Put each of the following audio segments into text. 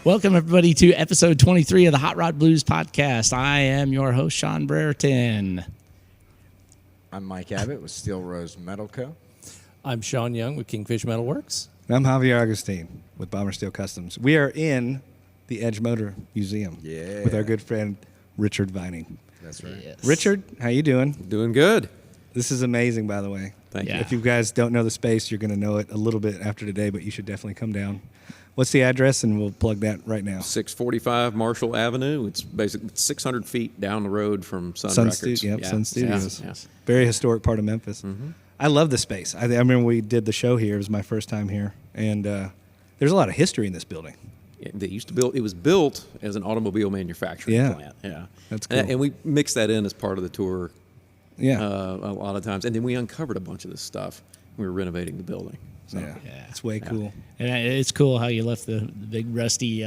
Welcome, everybody, to episode 23 of the Hot Rod Blues podcast. I am your host, Sean Brereton. I'm Mike Abbott with Steel Rose Metal Co. I'm Sean Young with Kingfish Metal Works. I'm Javier Agustin with Bomber Steel Customs. We are in the Edge Motor Museum with our good friend Richard Vining. That's right. Yes. Richard, how you doing? Doing good. This is amazing, by the way. Thank Yeah. you. If you guys don't know the space, you're going to know it a little bit after today, but you should definitely come down. What's the address? And we'll plug that right now. 645 Marshall Avenue. It's basically 600 feet down the road from Sun Records. Sun Studios. Yes. Very historic part of Memphis. Mm-hmm. I love the space. I remember we did the show here. It was my first time here. And there's a lot of history in this building. They used to build. It was built as an automobile manufacturing plant. Yeah, That's cool. And we mixed that in as part of the tour. Yeah. A lot of times, and then we uncovered a bunch of this stuff. We were renovating the building. So. Yeah. It's way cool. And it's cool how you left the big rusty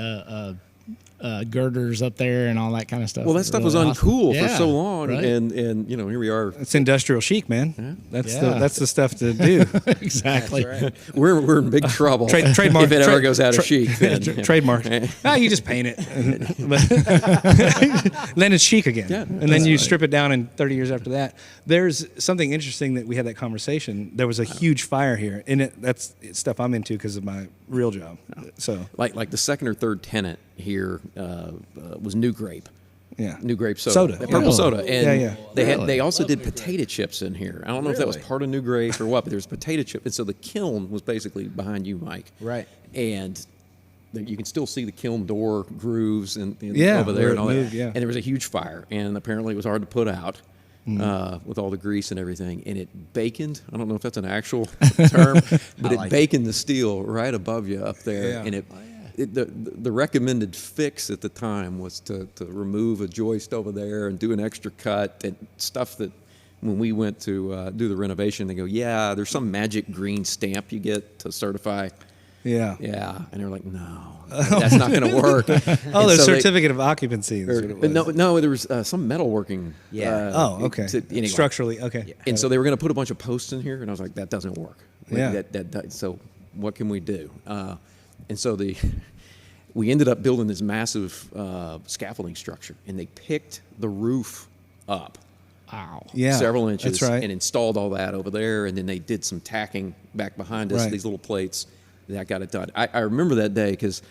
girders up there and all that kind of stuff. Well, that stuff was uncool for so long, right? and you know, here we are. It's industrial chic, man. Yeah. That's the stuff to do. Exactly. Right. We're in big trouble. Trademark. If it ever goes out of chic. Then, Trademark. You just paint it. Then it's chic again. Yeah, and then you strip it down, and 30 years after that. There's something interesting that we had that conversation. There was a huge fire here, and that's stuff I'm into because of my real job. So like the second or third tenant here was New Grape. Yeah. New Grape soda. Purple Really? soda. And Yeah. they also did potato chips in here. I don't know if that was part of New Grape or what, but there was potato chip. And so the kiln was basically behind you, Mike. Right. And you can still see the kiln door grooves and Yeah, over there where and all it moved, that. yeah. And there was a huge fire, and apparently it was hard to put out. With all the grease and everything, and it baconed. I don't know if that's an actual term, but it baconed the steel right above you up there. Yeah. And the recommended fix at the time was to remove a joist over there and do an extra cut and stuff that when we went to do the renovation, they go, yeah, there's some magic green stamp you get to certify. yeah. Yeah, and they're like, no, that's not going to work. Oh, there's certificate of occupancy. That's what it was. No, there was some metalworking. Oh, okay. Anyway. Structurally, okay. And so they were going to put a bunch of posts in here, and I was like, that doesn't work. Yeah. So what can we do? And so we ended up building this massive scaffolding structure, and they picked the roof up Wow. Yeah, several inches that's right. and installed all that over there, and then they did some tacking back behind us, Right. these little plates. That got it done. I remember that day because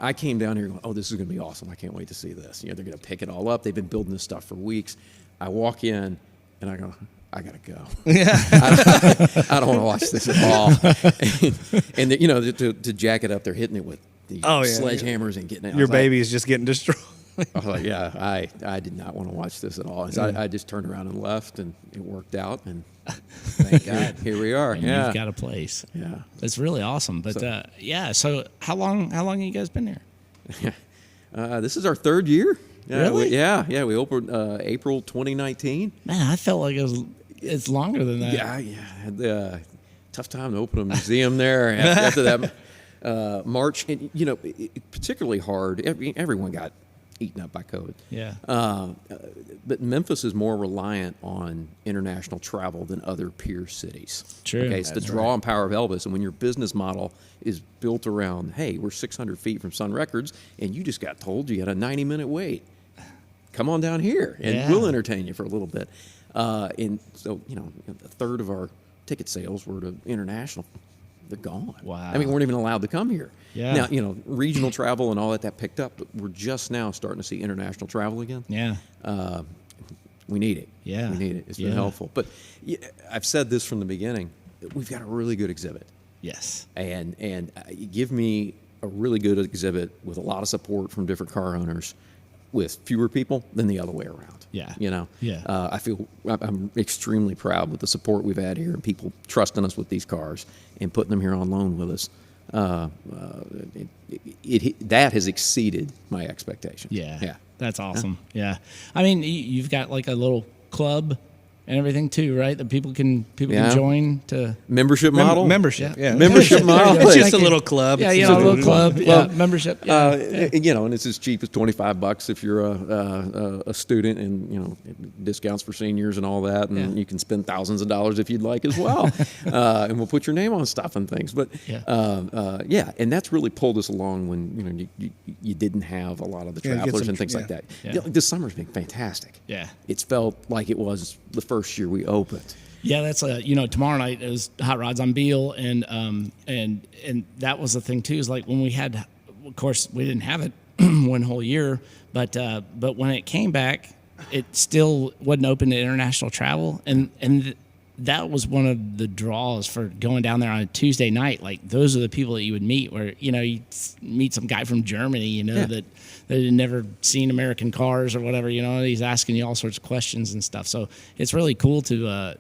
I came down here going, oh, this is going to be awesome. I can't wait to see this. You know, they're going to pick it all up. They've been building this stuff for weeks. I walk in, and I go, I got to go. Yeah. I don't want to watch this at all. And you know, to jack it up, they're hitting it with the sledgehammers and getting it. Your baby is just getting destroyed. I was like, yeah, I did not want to watch this at all. And so I just turned around and left, and it worked out. And thank God, here we are. And Yeah. you've got a place. Yeah. It's really awesome. But so how long have you guys been here? This is our third year. Yeah, Really? We opened April 2019. Man, I felt like it's longer than that. Yeah, I had a tough time to open a museum there after that March. And, you know, particularly hard. Everyone got eaten up by COVID. Yeah. But Memphis is more reliant on international travel than other peer cities. True. Okay, it's the draw and power of Elvis. And when your business model is built around, hey, we're 600 feet from Sun Records, and you just got told you had a 90-minute wait. Come on down here, and we'll entertain you for a little bit. And so, you know, a third of our ticket sales were to international. They're gone. Wow. I mean, we weren't even allowed to come here. Yeah. Now, you know, regional travel and all that picked up, but we're just now starting to see international travel again. Yeah. We need it. Yeah. We need it. It's been helpful. But I've said this from the beginning. We've got a really good exhibit. Yes. And give me a really good exhibit with a lot of support from different car owners with fewer people than the other way around. Yeah. You know? Yeah. I'm extremely proud with the support we've had here and people trusting us with these cars and putting them here on loan with us. That has exceeded my expectations. Yeah. Yeah. That's awesome. Yeah. I mean, you've got like a little club and everything too, right? That people can Yeah. join to. Membership model? Membership, yeah. Membership model. It's just a little club. Yeah, It's yeah, just a little club. Well, Membership. And it's as cheap as $25 if you're a student, and discounts for seniors and all that, and Yeah. you can spend thousands of dollars if you'd like as well, and we'll put your name on stuff and things. But and that's really pulled us along when you didn't have a lot of the Yeah, get travelers some and things like yeah. that. Yeah. This summer's been fantastic. Yeah. It's felt like it was the first year we opened. Yeah, that's tomorrow night is Hot Rods on Beale, and that was the thing too. Is like when we had, of course, we didn't have it one whole year, but when it came back, it still wasn't open to international travel, and that was one of the draws for going down there on a Tuesday night. Like those are the people that you would meet, where you meet some guy from Germany, that had never seen American cars or whatever. He's asking you all sorts of questions and stuff. So it's really cool to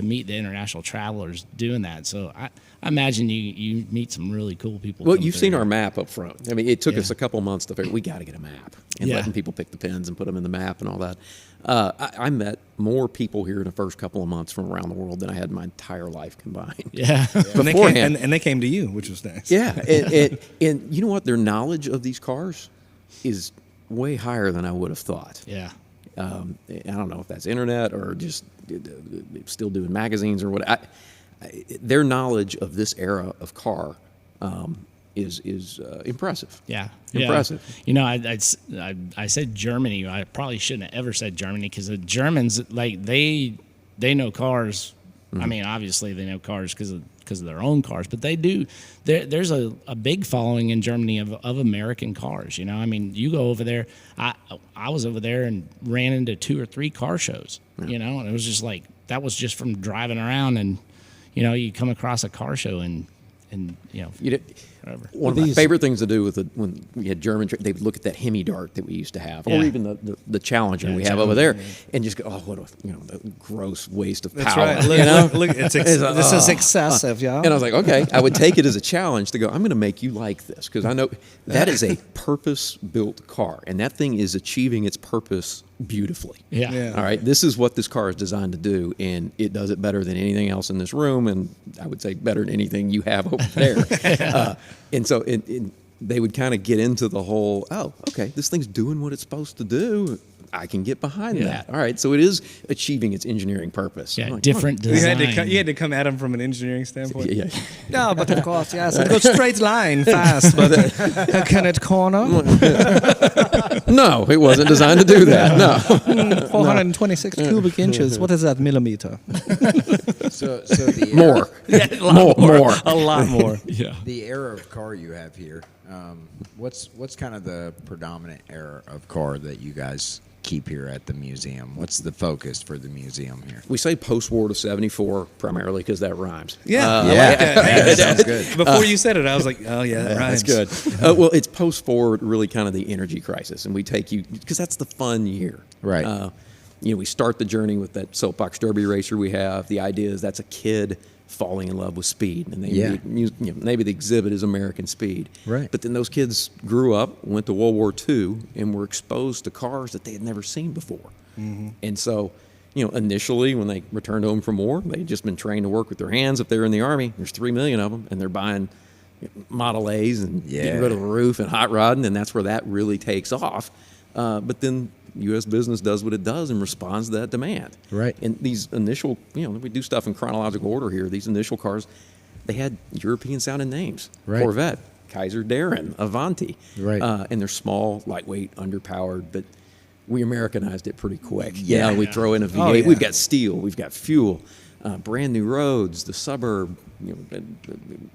meet the international travelers doing that. So I imagine you meet some really cool people. Well, coming you've through seen here. our map up front. I mean, it took Yeah. us a couple months to figure we got to get a map and Yeah. letting people pick the pins and put them in the map and all that. I met more people here in the first couple of months from around the world than I had my entire life combined. Yeah. And they, came, Beforehand. and they came to you, which was nice. Yeah, and you know what? Their knowledge of these cars is way higher than I would have thought. Yeah. I don't know if that's internet or just still doing magazines or what. Their knowledge of this era of car is impressive. Yeah, Impressive. Yeah. I said Germany. I probably shouldn't have ever said Germany because the Germans, like they know cars. Mm-hmm. I mean, obviously they know cars because of their own cars, but they do. There's a big following in Germany of American cars. I mean, you go over there. I was over there and ran into 2 or 3 car shows. And it was just like that was just from driving around, and you come across a car show and whatever. One of my favorite things to do when we had German, they would look at that Hemi Dart that we used to have, or Yeah. even the Challenger we have over there, and just go, oh, what a gross waste of That's power. right. Look, this is excessive, yeah. And I was like, okay, I would take it as a challenge to go, I'm going to make you like this because I know that is a purpose-built car, and that thing is achieving its purpose beautifully. Yeah. Yeah. All right, this is what this car is designed to do, and it does it better than anything else in this room, and I would say better than anything you have over there. And so they would kind of get into the whole, oh, okay, this thing's doing what it's supposed to do. I can get behind that. All right, so it is achieving its engineering purpose. Yeah, I'm like, different You design. had to come at him from an engineering standpoint. Yeah. No, but of course, yes. It goes straight line, fast, but can it corner? No, it wasn't designed to do that. No. 426 cubic inches. What is that millimeter? So the More. More. A lot more. Yeah. The era of car you have here, what's kind of the predominant era of car that you guys keep here at the museum? What's the focus for the museum here? We say post-war to 74 primarily because that rhymes. Yeah. That sounds good. Before you said it, I was like, oh, yeah, that rhymes. That's good. Well, it's post-forward, really kind of the energy crisis, and we take you because that's the fun year, Right. We start the journey with that soapbox derby racer we have. The idea is that's a kid falling in love with speed, and maybe the exhibit is American speed. Right. But then those kids grew up, went to World War II, and were exposed to cars that they had never seen before. Mm-hmm. And so, initially when they returned home from war, they had just been trained to work with their hands. If they're in the Army, there's 3 million of them, and they're buying Model A's and getting rid of the roof and hot rodding, and that's where that really takes off. But then U.S. business does what it does and responds to that demand. Right. And these initial, we do stuff in chronological order here. These initial cars, they had European-sounding names. Right. Corvette, Kaiser Darren, Avanti. Right. And they're small, lightweight, underpowered, but we Americanized it pretty quick. Yeah. We throw in a V8. Oh, yeah. We've got steel. We've got fuel. Brand new roads. The suburb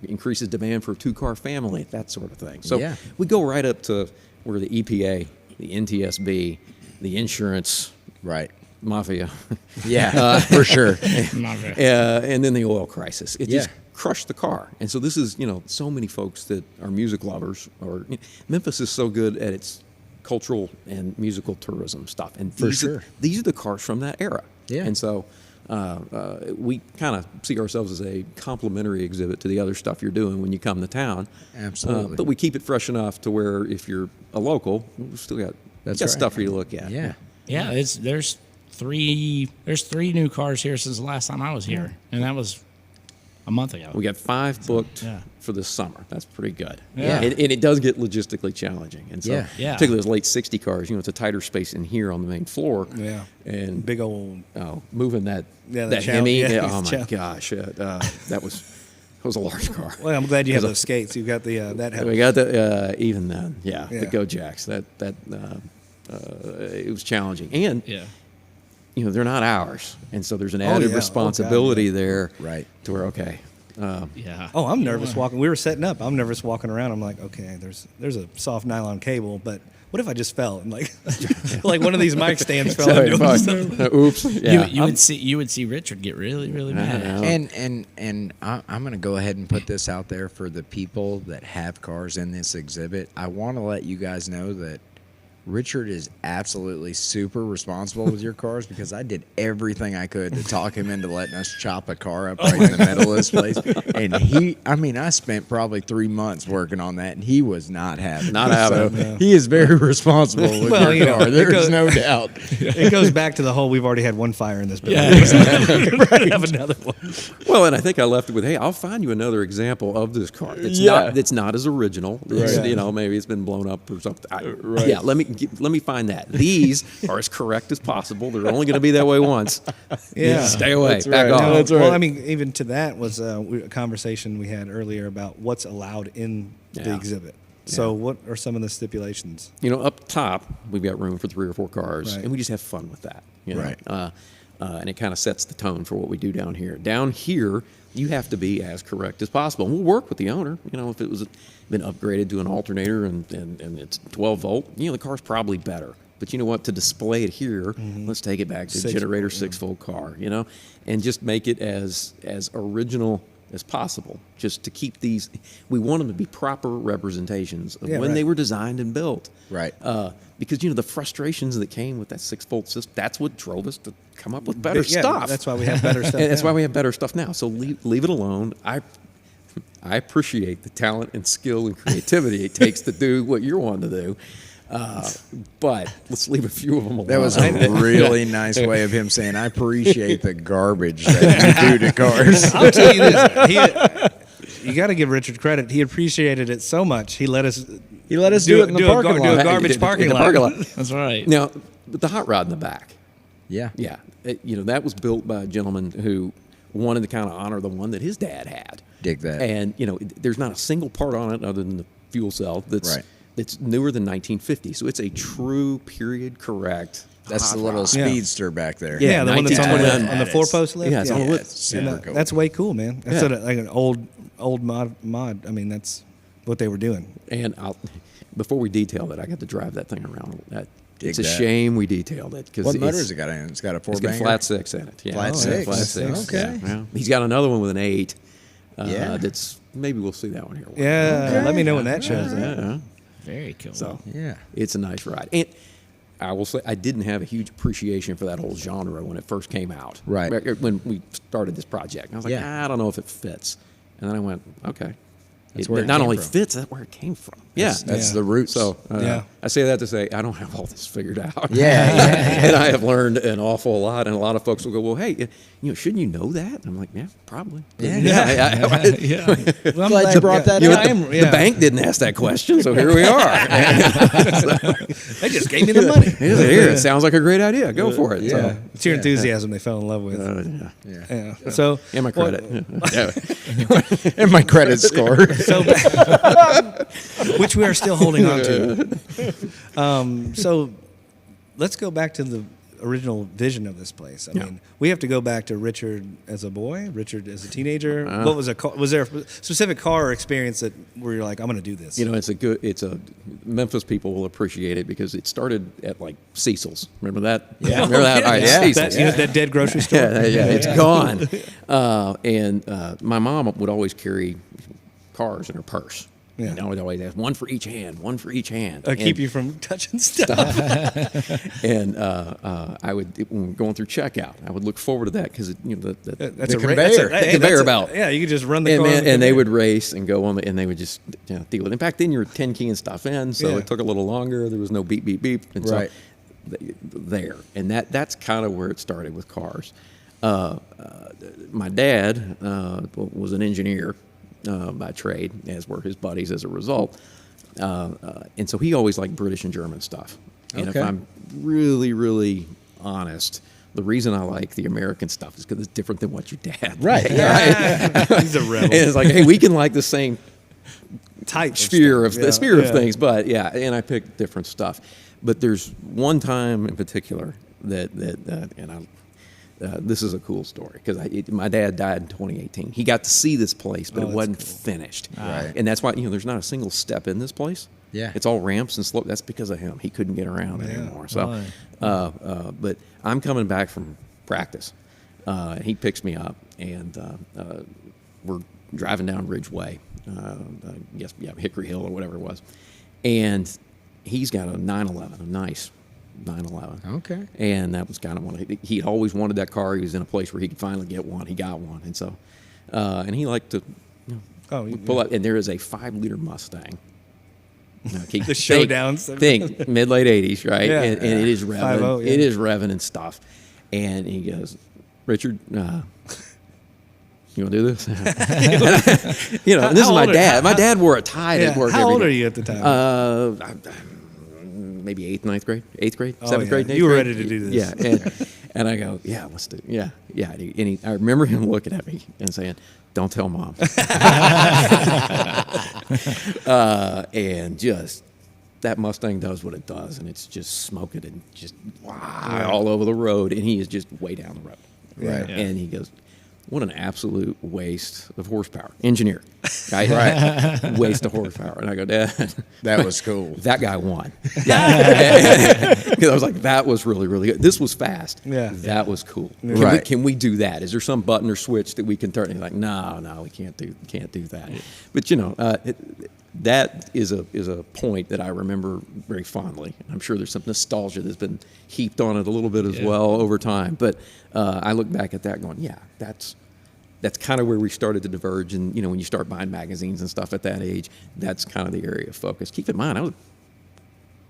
increases demand for a 2-car family, that sort of thing. So Yeah. we go right up to where the EPA, the NTSB, the insurance Right. mafia, Yeah, for sure. and then the oil crisis. It just Yeah. crushed the car. And so this is, so many folks that are music lovers, or Memphis is so good at its cultural and musical tourism stuff. And these sure. these are the cars from that era. Yeah. And so we kind of see ourselves as a complimentary exhibit to the other stuff you're doing when you come to town. Absolutely. But we keep it fresh enough to where if you're a local, we've still got, That's got right. stuff for you to look at. Yeah. Yeah, there's there's 3 new cars here since the last time I was here, and that was a month ago. We got 5 booked yeah. for this summer. That's pretty good. Yeah. And it does get logistically challenging. And so, Yeah. particularly those late 60 cars, it's a tighter space in here on the main floor. Yeah. And Big old. moving that Yeah, that the Hemi. challenge. Yeah, Oh it's my challenge. gosh, that was a large car. Well, I'm glad you have those skates. You've got the that helps. We got the even then, Yeah. the Go Jacks. That it was challenging, and Yeah. they're not ours, and so there's an Oh, added yeah. Oh, God, responsibility yeah. there, Right. To where Yeah. Oh, I'm nervous walking. We were setting up. I'm nervous walking around. I'm like, okay, there's a soft nylon cable, but what if I just fell and like like one of these mic stands fell Sorry, into fuck. it? Oops. Yeah. You would see Richard get really, really mad. And I'm going to go ahead and put this out there for the people that have cars in this exhibit. I want to let you guys know that Richard is absolutely super responsible with your cars because I did everything I could to talk him into letting us chop a car up right in the middle of this place. And I spent probably 3 months working on that, and he was not having Not it. having So he is very responsible with Well, your car. it There is goes- no doubt. It goes back to the whole. We've already had one fire in this building. Yeah, exactly. Have another one. Well, and I think I left it with, hey, I'll find you another example of this car. That's not as original. It's, Right. Maybe it's been blown up or something. Yeah, let me find that. These are as correct as possible. They're only going to be that way once. Yeah. Stay away. That's Back right. off. No, that's right. Well, I mean, even to that was a conversation we had earlier about what's allowed in the Yeah. exhibit. So, what are some of the stipulations? Up top, we've got room for 3 or 4 cars, Right. and we just have fun with that. Right. And it kind of sets the tone for what we do down here. Down here, you have to be as correct as possible. And we'll work with the owner. If it was been upgraded to an alternator and it's 12 volt, the car's probably better. But you know what? To display it here, let's take it back to the generator 6-volt car, and just make it as original as possible, just to keep these. We want them to be proper representations of when they were designed and built. Right. Because the frustrations that came with that 6-volt system, that's what drove us to come up with better Yeah, stuff. that's why we have better stuff. And that's now. why we have better stuff now. So leave it alone. I appreciate the talent and skill and creativity it takes to do what you're wanting to do. But let's leave a few of them alone. That was a really nice way of him saying, I appreciate the garbage that you do to cars. I'll tell you this. You got to give Richard credit. He appreciated it so much. He let us do it in the parking lot. Do a garbage parking lot. That's right. Now, the hot rod in the back. Yeah. Yeah. That was built by a gentleman who wanted to kind of honor the one that his dad had. Dig that. And, there's not a single part on it other than the fuel cell that's Right. that's newer than 1950. So it's a true period correct. That's hot the little rod. speedster back there. Yeah, the one that's on 1929. the 4-post lift. Yeah, it's on the lift. It's super cool. That's way cool, man. That's Yeah. like an old mod. I mean, that's what they were doing. And before we detail it, I got to drive that thing around. It's a that. shame we detailed it because What motor has it got in it? It's got a It's got four-banger? flat 6 in it. Yeah. Flat Yeah, six? Flat Flat 6. six, okay. Yeah. He's got another one with an 8. Yeah. That's maybe we'll see that one here. Yeah, let me know when that shows up. Yeah. Very cool. So Yeah. it's a nice ride. And I will say I didn't have a huge appreciation for that whole genre when it first came out. Right. When we started this project. And I was like, Yeah. I don't know if it fits. And then I went, okay. That's where it not came only from. fits, that's where it came from. That's Yeah. the roots. So Yeah. I say that to say I don't have all this figured out. Yeah. And I have learned an awful lot. And a lot of folks will go, well, hey, shouldn't you know that? And I'm like, yeah, probably. Yeah. yeah. Well, I'm Glad you brought that You know, up. the bank didn't ask that question, so here we are. They just gave me the money. Here, it sounds like a great idea. Go for it. Yeah. So, It's your enthusiasm they fell in love with. yeah. Yeah. So And my credit. Yeah. And my credit score. So, which we are still holding on to. So, let's go back to the original vision of this place. I mean, we have to go back to Richard as a boy, Richard as a teenager. What was was there a specific car or experience that where you're like, I'm going to do this? It's a Memphis people will appreciate it because it started at like Cecil's. Remember that? Yeah. Remember that? All right, Yeah. Cecil's. That dead grocery store. Yeah, it's gone. And my mom would always carry cars in her purse. Yeah. We'd always have one for each hand, one for each hand. Keep you from touching stuff. And I would, when we were going through checkout, I would look forward to that because That's The a conveyor. conveyor belt. Yeah, you could just run the and, car. on man, the and they conveyor. would race and go on, and they would just deal with it. And back then, you were 10 keying stuff in, so Yeah. it took a little longer. There was no beep, beep, beep. And Right. So there, and that's kind of where it started with cars. My dad was an engineer by trade, as were his buddies as a result, and so he always liked British and German stuff. And if Okay. I'm really, really honest, the reason I like the American stuff is because it's different than what your dad. Right. He's a rebel. And it's like, hey, we can like the same Type sphere of stuff. the sphere of things, but yeah, and I picked different stuff. But there's one time in particular that this is a cool story because my dad died in 2018. He got to see this place, but it wasn't finished. Right. And that's why there's not a single step in this place. Yeah. It's all ramps and slopes. That's because of him. He couldn't get around anymore. So, Right. but I'm coming back from practice. He picks me up, and we're driving down Ridgeway. Hickory Hill or whatever it was. And he's got a 911, a nice 911. Okay. And that was kind of one. He'd always wanted that car. He was in a place where he could finally get one. He got one. And so, and he liked to pull up. And there is a 5-liter Mustang. The showdown. Think mid-late 80s, right? Yeah, and it is revving. 5.0, yeah. It is revving and stuff. And he goes, Richard, you want to do this? And this is my dad. My dad wore a tie at work How every old day. are you at the time? Maybe 8th, 9th grade, 8th grade, Oh, 7th yeah. grade. 8th You were grade. ready to do this. Yeah, and I go, yeah, let's do it. Yeah. And I remember him looking at me and saying, "Don't tell mom." And just that Mustang does what it does, and it's just smoking and just all over the road, and he is just way down the road. Right. Yeah. And he goes, what an absolute waste of horsepower. Engineer. Right? Waste of horsepower. And I go, Dad, That was cool. that guy won. Because I was like, that was really, really good. This was fast. Yeah. That was cool. Right. Can we do that? Is there some button or switch that we can turn? And he's like, no, we can't do that. But that is a point that I remember very fondly. I'm sure there's some nostalgia that's been heaped on it a little bit as well over time. But I look back at that going, yeah, that's kind of where we started to diverge. And, when you start buying magazines and stuff at that age, that's kind of the area of focus. Keep in mind, I was a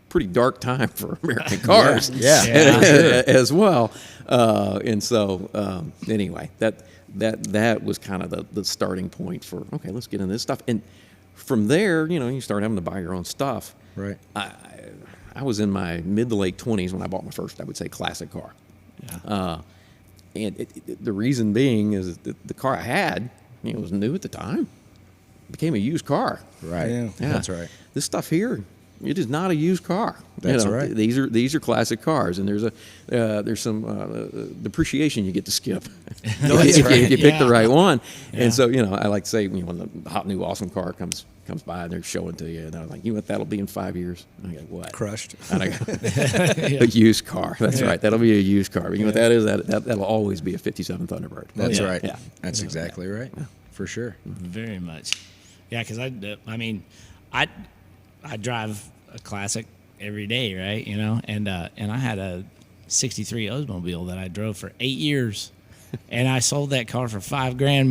pretty dark time for American cars as well. And so, anyway, that was kind of the starting point for, okay, let's get into this stuff. And from there, you start having to buy your own stuff. Right. I was in my mid to late 20s when I bought my first, I would say, classic car. Yeah. And the reason being is that the car I had, it was new at the time. It became a used car. Right. Yeah. That's right. This stuff here, it is not a used car. That's right. These are classic cars, and there's some depreciation you get to skip if you pick the right one. Yeah. And so I like to say when the hot new awesome car comes by and they're showing to you, and they're like, that'll be in 5 years. And I go, what? Crushed. And I go, a used car. That's right. That'll be a used car. But you know what that is? That'll always be a '57 Thunderbird. That's right. Yeah. That's exactly right. For sure. Very much. Yeah, because I drive a classic every day, right? And I had a '63 Oldsmobile that I drove for 8 years, and I sold that car for $5,000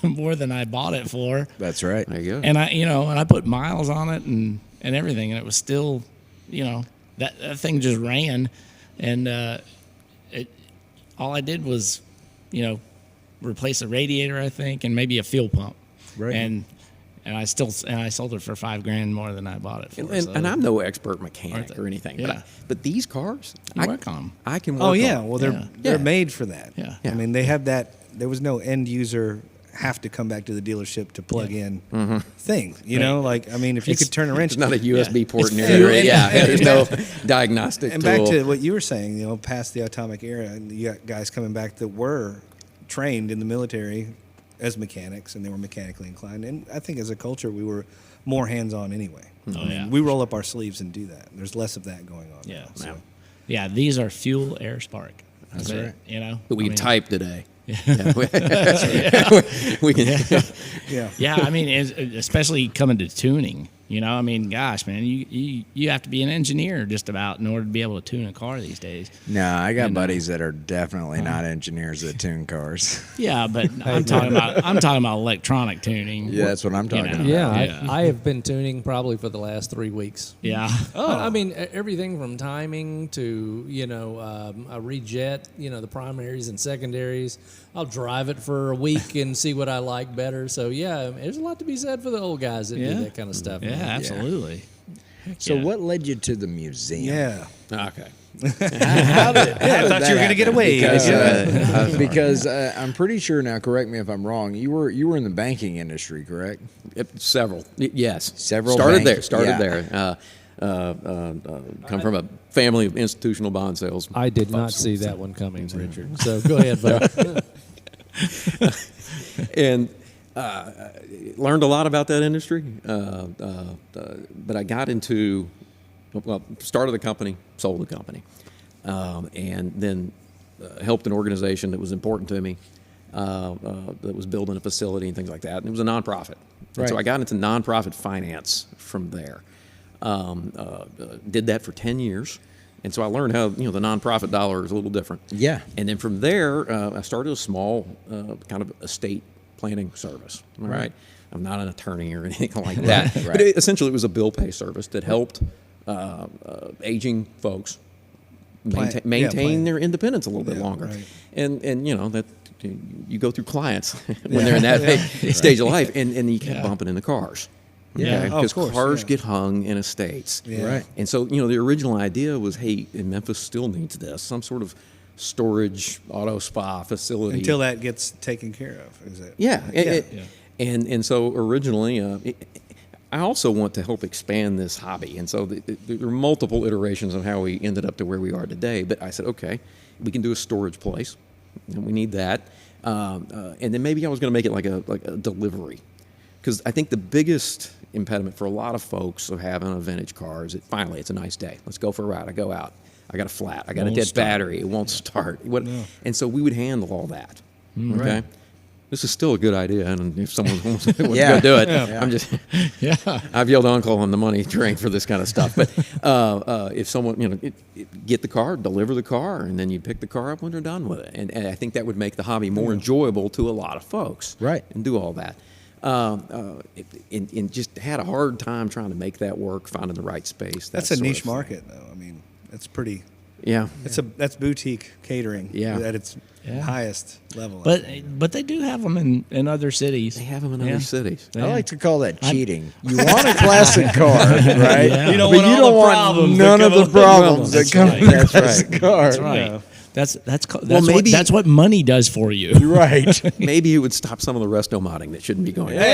more than I bought it for. That's right. There you go. And I put miles on it and everything, and it was still, that thing just ran, and all I did was, replace a radiator, I think, and maybe a fuel pump. Right. And I sold it for $5,000 more than I bought it for. And I'm no expert mechanic Aren't or anything, Yeah. but these cars, You work on 'em. I can work Oh yeah, on. well Yeah. they're made for that. Yeah. I mean they have that. There was no end user have to come back to the dealership to plug in thing. If you could turn a wrench. It's not a USB port in your And- area. Yeah, and- there's no diagnostic And tool. back to what you were saying, past the atomic era, and you got guys coming back that were trained in the military as mechanics, and they were mechanically inclined. And I think as a culture, we were more hands-on anyway. Yeah. We roll up our sleeves and do that. There's less of that going on. Yeah. now, so. Yeah, these are fuel air spark. That's it, right. But we can type today. Yeah. We can. Yeah. Yeah, especially coming to tuning. You know, I mean, gosh, man, you have to be an engineer just about in order to be able to tune a car these days. No, I got buddies that are definitely not engineers that tune cars. Yeah, but I'm talking about electronic tuning. Yeah, that's what I'm talking about. Yeah, I have been tuning probably for the last 3 weeks. Yeah. But, I mean, everything from timing to, a rejet, the primaries and secondaries. I'll drive it for a week and see what I like better. So, yeah, there's a lot to be said for the old guys that do that kind of stuff. Yeah, absolutely. So what led you to the museum? Yeah. Okay. I thought you were going to get away. Because I'm pretty sure now. Correct me if I'm wrong. You were in the banking industry, correct? Several. Yes. Several Started banks. there. Come from a family of institutional bond sales. I did not see that one coming, Richard. So go ahead, bud. And learned a lot about that industry. But I got into, started the company, sold the company, and then helped an organization that was important to me that was building a facility and things like that. And it was a nonprofit. And so I got into nonprofit finance from there. Did that for 10 years. And so I learned how, the nonprofit dollar is a little different. Yeah. And then from there, I started a small kind of estate planning service. All right. I'm not an attorney or anything like that. But essentially, it was a bill pay service that helped aging folks maintain their independence a little bit longer. Right. And that you go through clients when they're in that stage of life, and you keep bumping into cars. Yeah. Because of course, cars get hung in estates. Yeah. Right. And so, the original idea was, hey, and Memphis still needs this, some sort of storage auto spa facility. Until that gets taken care of, is it? Yeah. And so originally, I also want to help expand this hobby. And so there are multiple iterations of how we ended up to where we are today. But I said, okay, we can do a storage place, and we need that. And then maybe I was going to make it like a delivery. Because I think the biggest impediment for a lot of folks of having a vintage car is that finally it's a nice day. Let's go for a ride. I go out. I got a flat. I got a dead battery. It won't start. And so we would handle all that. Okay. This is still a good idea, and if someone wants to go do it, I'm just I've yelled uncle on the money train for this kind of stuff. But if someone get the car, deliver the car, and then you pick the car up when they're done with it, and I think that would make the hobby more enjoyable to a lot of folks. Right. And do all that. And just had a hard time trying to make that work, finding the right space. That's a niche market, though. I mean, that's pretty. Yeah. That's boutique catering. Yeah. At its highest level. But they do have them in other cities. They have them in other cities. I like to call that cheating. You want a classic car, right? Yeah. You don't But want you all don't the want problems none that of come the with the problems that That's come right. with a That's classic car. That's right. Yeah. That's maybe- that's what money does for you. Right. Maybe it would stop some of the resto modding that shouldn't be going on. Well,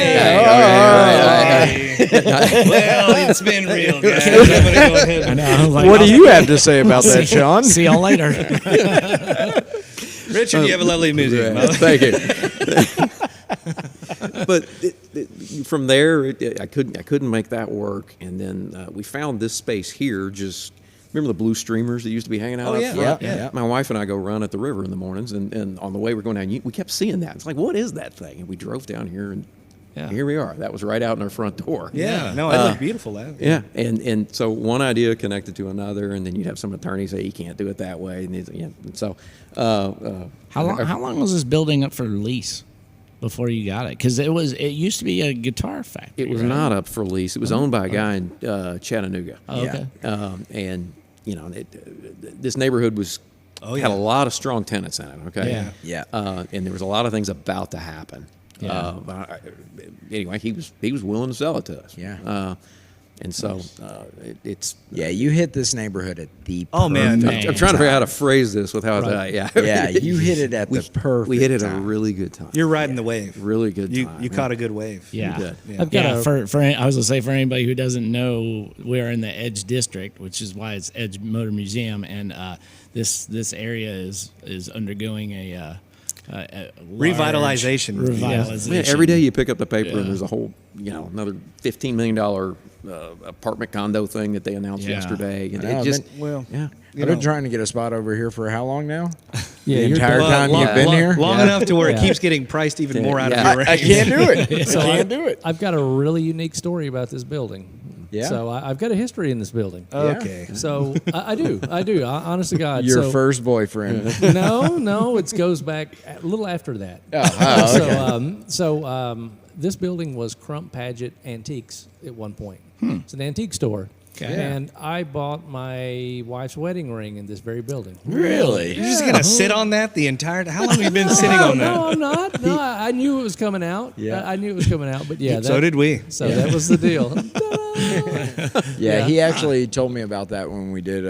it's been real, guys. I'm gonna go ahead. I know. Like, What do you have to say about that, Sean? See y'all later. Richard, you have a lovely music. Thank you. But from there, I couldn't make that work, and then we found this space here. Just remember the blue streamers that used to be hanging out up front? Yeah. My wife and I go run at the river in the mornings, and on the way we're going down, we kept seeing that. It's like, what is that thing? And we drove down here, and here we are. That was right out in our front door. Yeah. No, it looked beautiful. Yeah, and so one idea connected to another, and then you'd have some attorneys say you can't do it that way, and so How long was this building up for lease before you got it? Because it used to be a guitar factory. it was right? not up for lease. It was owned by a guy in Chattanooga. Oh, okay. And this neighborhood had a lot of strong tenants in it. Okay. Yeah. And there was a lot of things about to happen. Yeah. Anyway, he was willing to sell it to us. Yeah. And so it's. Yeah, you hit this neighborhood at the Oh, man. perfect I'm trying to figure out how to phrase this without Yeah, you hit it at the perfect We hit it time. a really good time. You're riding the wave. Really good You time. you caught a good wave. Yeah. did. I've got I was gonna say, for anybody who doesn't know, we're in the Edge District, which is why it's Edge Motor Museum, and this area is undergoing a Revitalization. Revitalization. Man, every day you pick up the paper and there's a whole, another $15 million apartment condo thing that they announced yesterday. And I know, it just, I've been trying to get a spot over here for how long now? Yeah, the you're entire good. time you've been here? Long enough to where it keeps getting priced even more out of your range. I can't do it. So I can't do it. I've got a really unique story about this building. Yeah. So I've got a history in this building. Okay. So I do. Honest to God. Your so, first boyfriend. No, it goes back a little after that. This building was Crump Paget Antiques at one point. It's an antique store. Okay. And I bought my wife's wedding ring in this very building. Really? You're just gonna sit on that the entire time? How long have you been sitting on that? No, I'm not. No, I knew it was coming out. Yeah. I knew it was coming out. But yeah, So did we. So that was the deal. Yeah, he actually told me about that when we did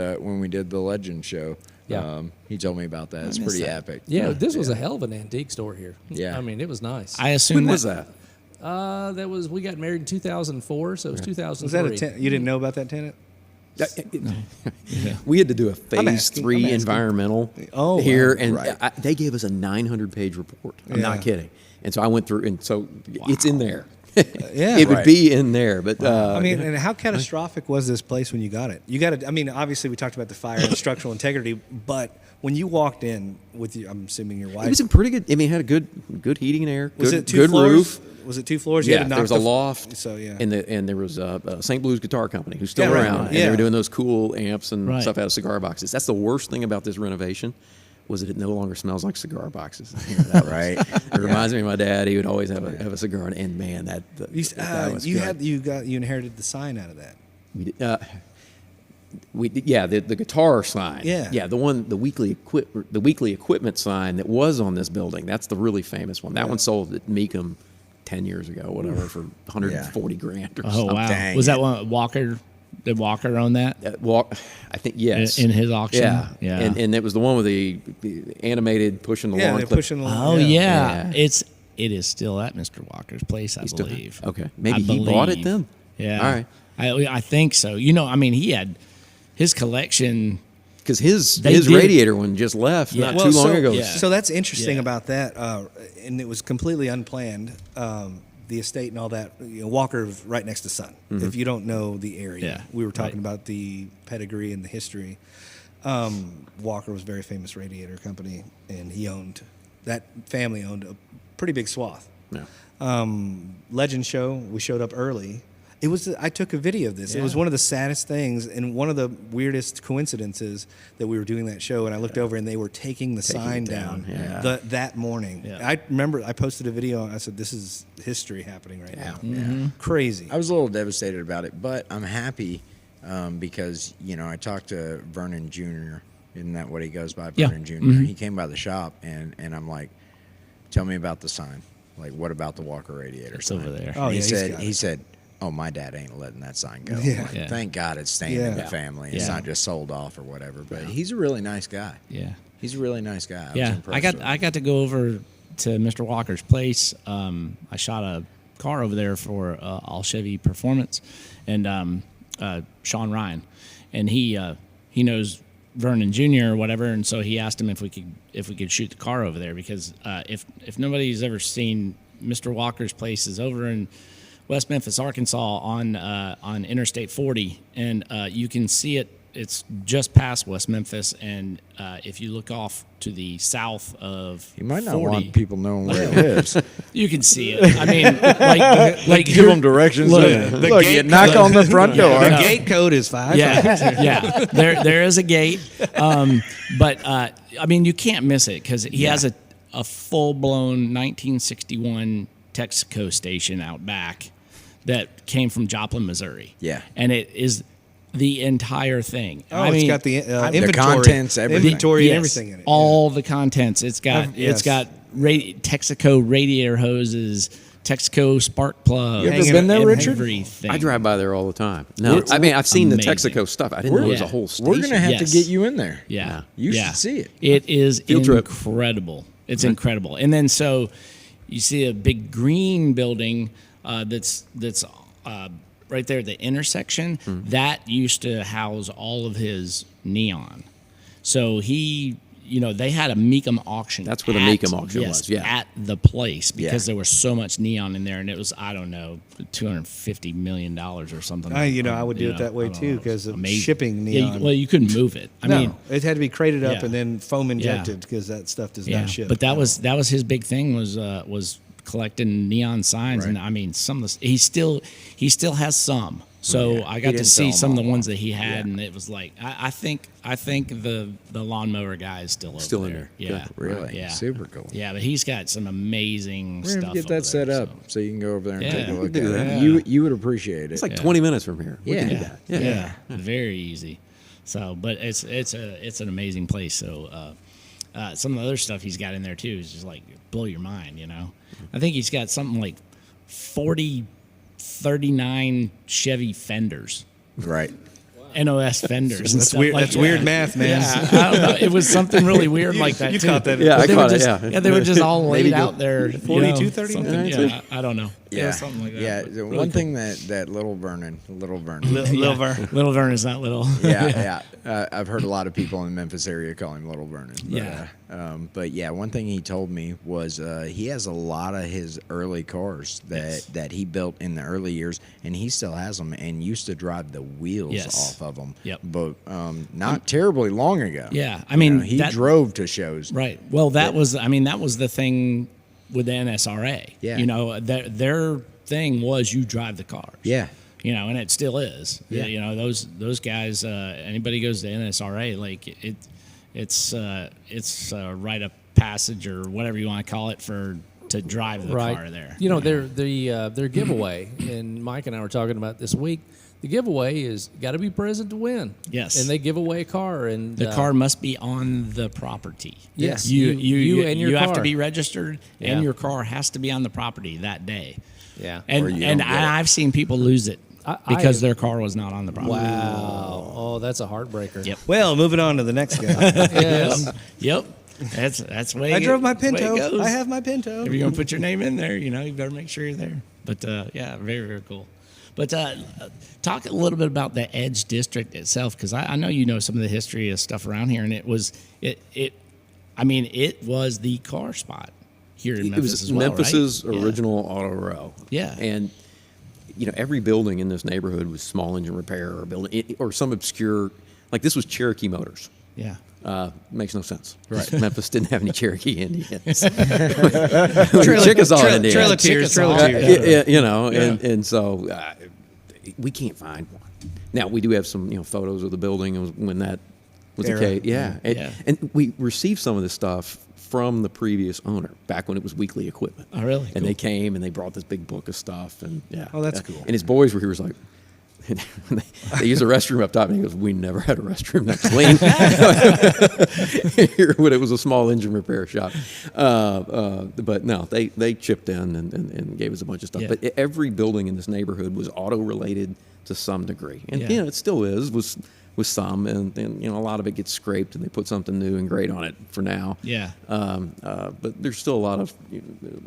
the Legend show. Yeah. He told me about that. It's missed pretty that. epic. Yeah, this was a hell of an antique store here. Yeah. I mean, it was nice. I assume When was that? We got married in 2004, so it was 2003. Was that a tenant? You didn't know about that tenant? We had to do a phase asking, 3 I'm asking. environmental Oh, here, wow. and Right. they gave us a 900-page report. I'm Yeah. not kidding. And so I went through, and so it's in there. Yeah. It would Right. be in there, but I mean, and how catastrophic was this place when you got it? You got it. I mean, obviously we talked about the fire and structural integrity, but when you walked in with your, I'm assuming your wife, it was in pretty good. I mean, it had a good heating and air. was good, it 2 good floors? roof. Was it 2 floors? You Yeah, had to knock there was a the- loft. So yeah. and there was a St. Blues Guitar Company who's still Yeah, right, around, right. and they Yeah. were doing those cool amps and Right. stuff out of cigar boxes. That's the worst thing about this renovation, was that it no longer smells like cigar boxes. That was- Right. It reminds me of my dad. He would always have a cigar, and man, that was you good. you inherited the sign out of that. We did, the guitar sign. Yeah. The weekly equipment sign that was on this building. That's the really famous one. That one sold at Meekum 10 years ago, whatever, for 140 grand or Oh something. wow! Dang Was that it. one Walker? Did Walker own that I think yes. in his auction? Yeah. And it was the one with the animated pushing the Yeah, lawn they're clip. pushing. Oh Yeah. yeah. It is still at Mr. Walker's place, I Still- believe. okay. Maybe I he bought it believe. then? Yeah. All right. I think so. You know, I mean, he had his collection. Because his They did- radiator one just left Yeah. not Well, too long ago. yeah. So that's interesting Yeah. about that, and it was completely unplanned. The estate and all that. Walker was right next to Sun. If you don't know the area, Yeah, we were talking right. about the pedigree and the history. Walker was a very famous radiator company, and that family owned a pretty big swath. Yeah. Legend show, we showed up early. I took a video of this. It was Yeah. one of the saddest things and one of the weirdest coincidences that we were doing that show, and I looked over and they were taking the sign it down, down, yeah. that morning. Yeah. I remember I posted a video and I said, this is history happening right now. Crazy. I was a little devastated about it, but I'm happy because, I talked to Vernon Jr. Isn't that what he goes by, Yeah. Vernon Jr.? He came by the shop, and I'm like, tell me about the sign. Like, what about the Walker radiator It's sign? over there. Oh, he yeah, said, got he it. said, oh, my dad ain't letting that sign go. Yeah. I'm like, Yeah. Thank God it's staying in the Yeah. family. It's Yeah. not just sold off or whatever. But he's a really nice guy. Yeah. He's a really nice guy. I was Yeah, impressed with him. I got to go over to Mr. Walker's place. I shot a car over there for All Chevy Performance, and Sean Ryan, and he knows Vernon Jr. or whatever, and so he asked him if we could shoot the car over there because if nobody's ever seen Mr. Walker's place is over in West Memphis, Arkansas, on Interstate 40, and you can see it. It's just past West Memphis, and if you look off to the south of He might not 40, want people knowing where he lives. you can see it. I mean, like Give them directions. Look, Look, you knock on the front door. The gate code is 5. yeah. There is a gate, but I mean, you can't miss it because he has a full blown 1961 Texaco Station out back that came from Joplin, Missouri. Yeah. and it is the entire thing. Oh, it's got the inventory, contents, everything. inventory, and Yes, everything in it. all the contents. It's got Yes. Texaco radiator hoses, Texaco spark plugs. You ever been there, Richard? Everything. I drive by there all the time. No, I mean, I've seen the amazing. Texaco stuff. I didn't know it was a Yeah. whole station. We're going to have Yes. to get you in there. Yeah, You yeah. should see it. It is Field trip. incredible. It's incredible. And then so you see a big green building that's right there at the intersection. That used to house all of his neon. So they had a Meekum auction. That's where the Meekum auction was, yeah. at the place because Yeah. there was so much neon in there, and it was I don't know $250 million or something. I would do it that way I don't too know. because of Amazing. shipping Yeah, neon. well, you couldn't move it. I mean, it had to be crated up Yeah. and then foam Yeah. injected because that stuff does yeah, not ship. but that was his big thing was collecting neon signs, and I mean he still has some. So I got to didn't see sell some of them the all ones that he had, Yeah. and it was like I think the lawnmower guy is still Still over in there. there. Yeah, Really? Yeah, Super cool. Yeah, but he's got some amazing We're gonna stuff. get over that set there, up so you can go over there and take Yeah. a look We at can do it. that. You would appreciate it. It's like 20 minutes from here. We can do Yeah. that. Yeah, very easy. So, but it's an amazing place. So, some of the other stuff he's got in there too is just like blow your mind. I think he's got something like 39 Chevy fenders, right. NOS fenders. and That's stuff weird. like That's weird math, man. Yeah, I don't know. It was something really weird like that. You too. caught that. Yeah, But I they were caught it. just- Yeah. they were just all Maybe laid go out there. 42, 39? something. Yeah, I don't know. It Yeah, was something like that. yeah. but The really one cool. thing that little Vernon, Little Yeah. Ver. Little Vern is not little. yeah. I've heard a lot of people in the Memphis area call him Little Vernon. But, Yeah. but yeah, one thing he told me was he has a lot of his early cars that he built in the early years, and he still has them, and used to drive the wheels Yes. off of them. Yep. But not terribly long ago. Yeah, I mean, he that- drove to shows. Right. Well, that was the thing with the NSRA. Yeah. Their thing was you drive the cars. Yeah. And it still is. Yeah. Those guys. Anybody goes to NSRA, like it's a rite of passage or whatever you want to call it to drive the car there. Their giveaway, and Mike and I were talking about this week. The giveaway is got to be present to win. Yes. And they give away a car, and The car must be on the property. Yes, you you and your you have to car. be registered, Yeah. and your car has to be on the property that day. Yeah. And Or you and don't get it. I've seen people lose it I- because I- their car was not on the property. Wow. Oh, that's a heartbreaker. Yep. Well, moving on to the next guy. Yes. Yep. That's way. I drove my that's the way it Pinto. goes. I have my Pinto. If you're gonna put your name in there, you better make sure you're there. But yeah, very very cool. But talk a little bit about the Edge District itself, because I know you know some of the history of stuff around here, and it was the car spot here in It Memphis was as well, Memphis's right? original auto row. Yeah. And every building in this neighborhood was small engine repair or building or some obscure, like this was Cherokee Motors. Yeah. Makes no sense. Right. Memphis didn't have any Cherokee Indians. Chickasaw Indians. Trail of Tears. Trail of Chickasaw. Tears. And so we can't find one. Now we do have some photos of the building when that was the Era. case. Yeah. Yeah. And we received some of this stuff from the previous owner back when it was Weekly Equipment. Oh, really? And Cool. they came and they brought this big book of stuff and yeah. Oh, that's cool. And his boys were here. Was like. They use a restroom up top, and he goes, "We never had a restroom that clean." Here, when it was a small engine repair shop, but no, they chipped in and gave us a bunch of stuff. Yeah. But every building in this neighborhood was auto related to some degree, and Yeah. it still is with some, and a lot of it gets scraped, and they put something new and great on it for now. Yeah. But there's still a lot of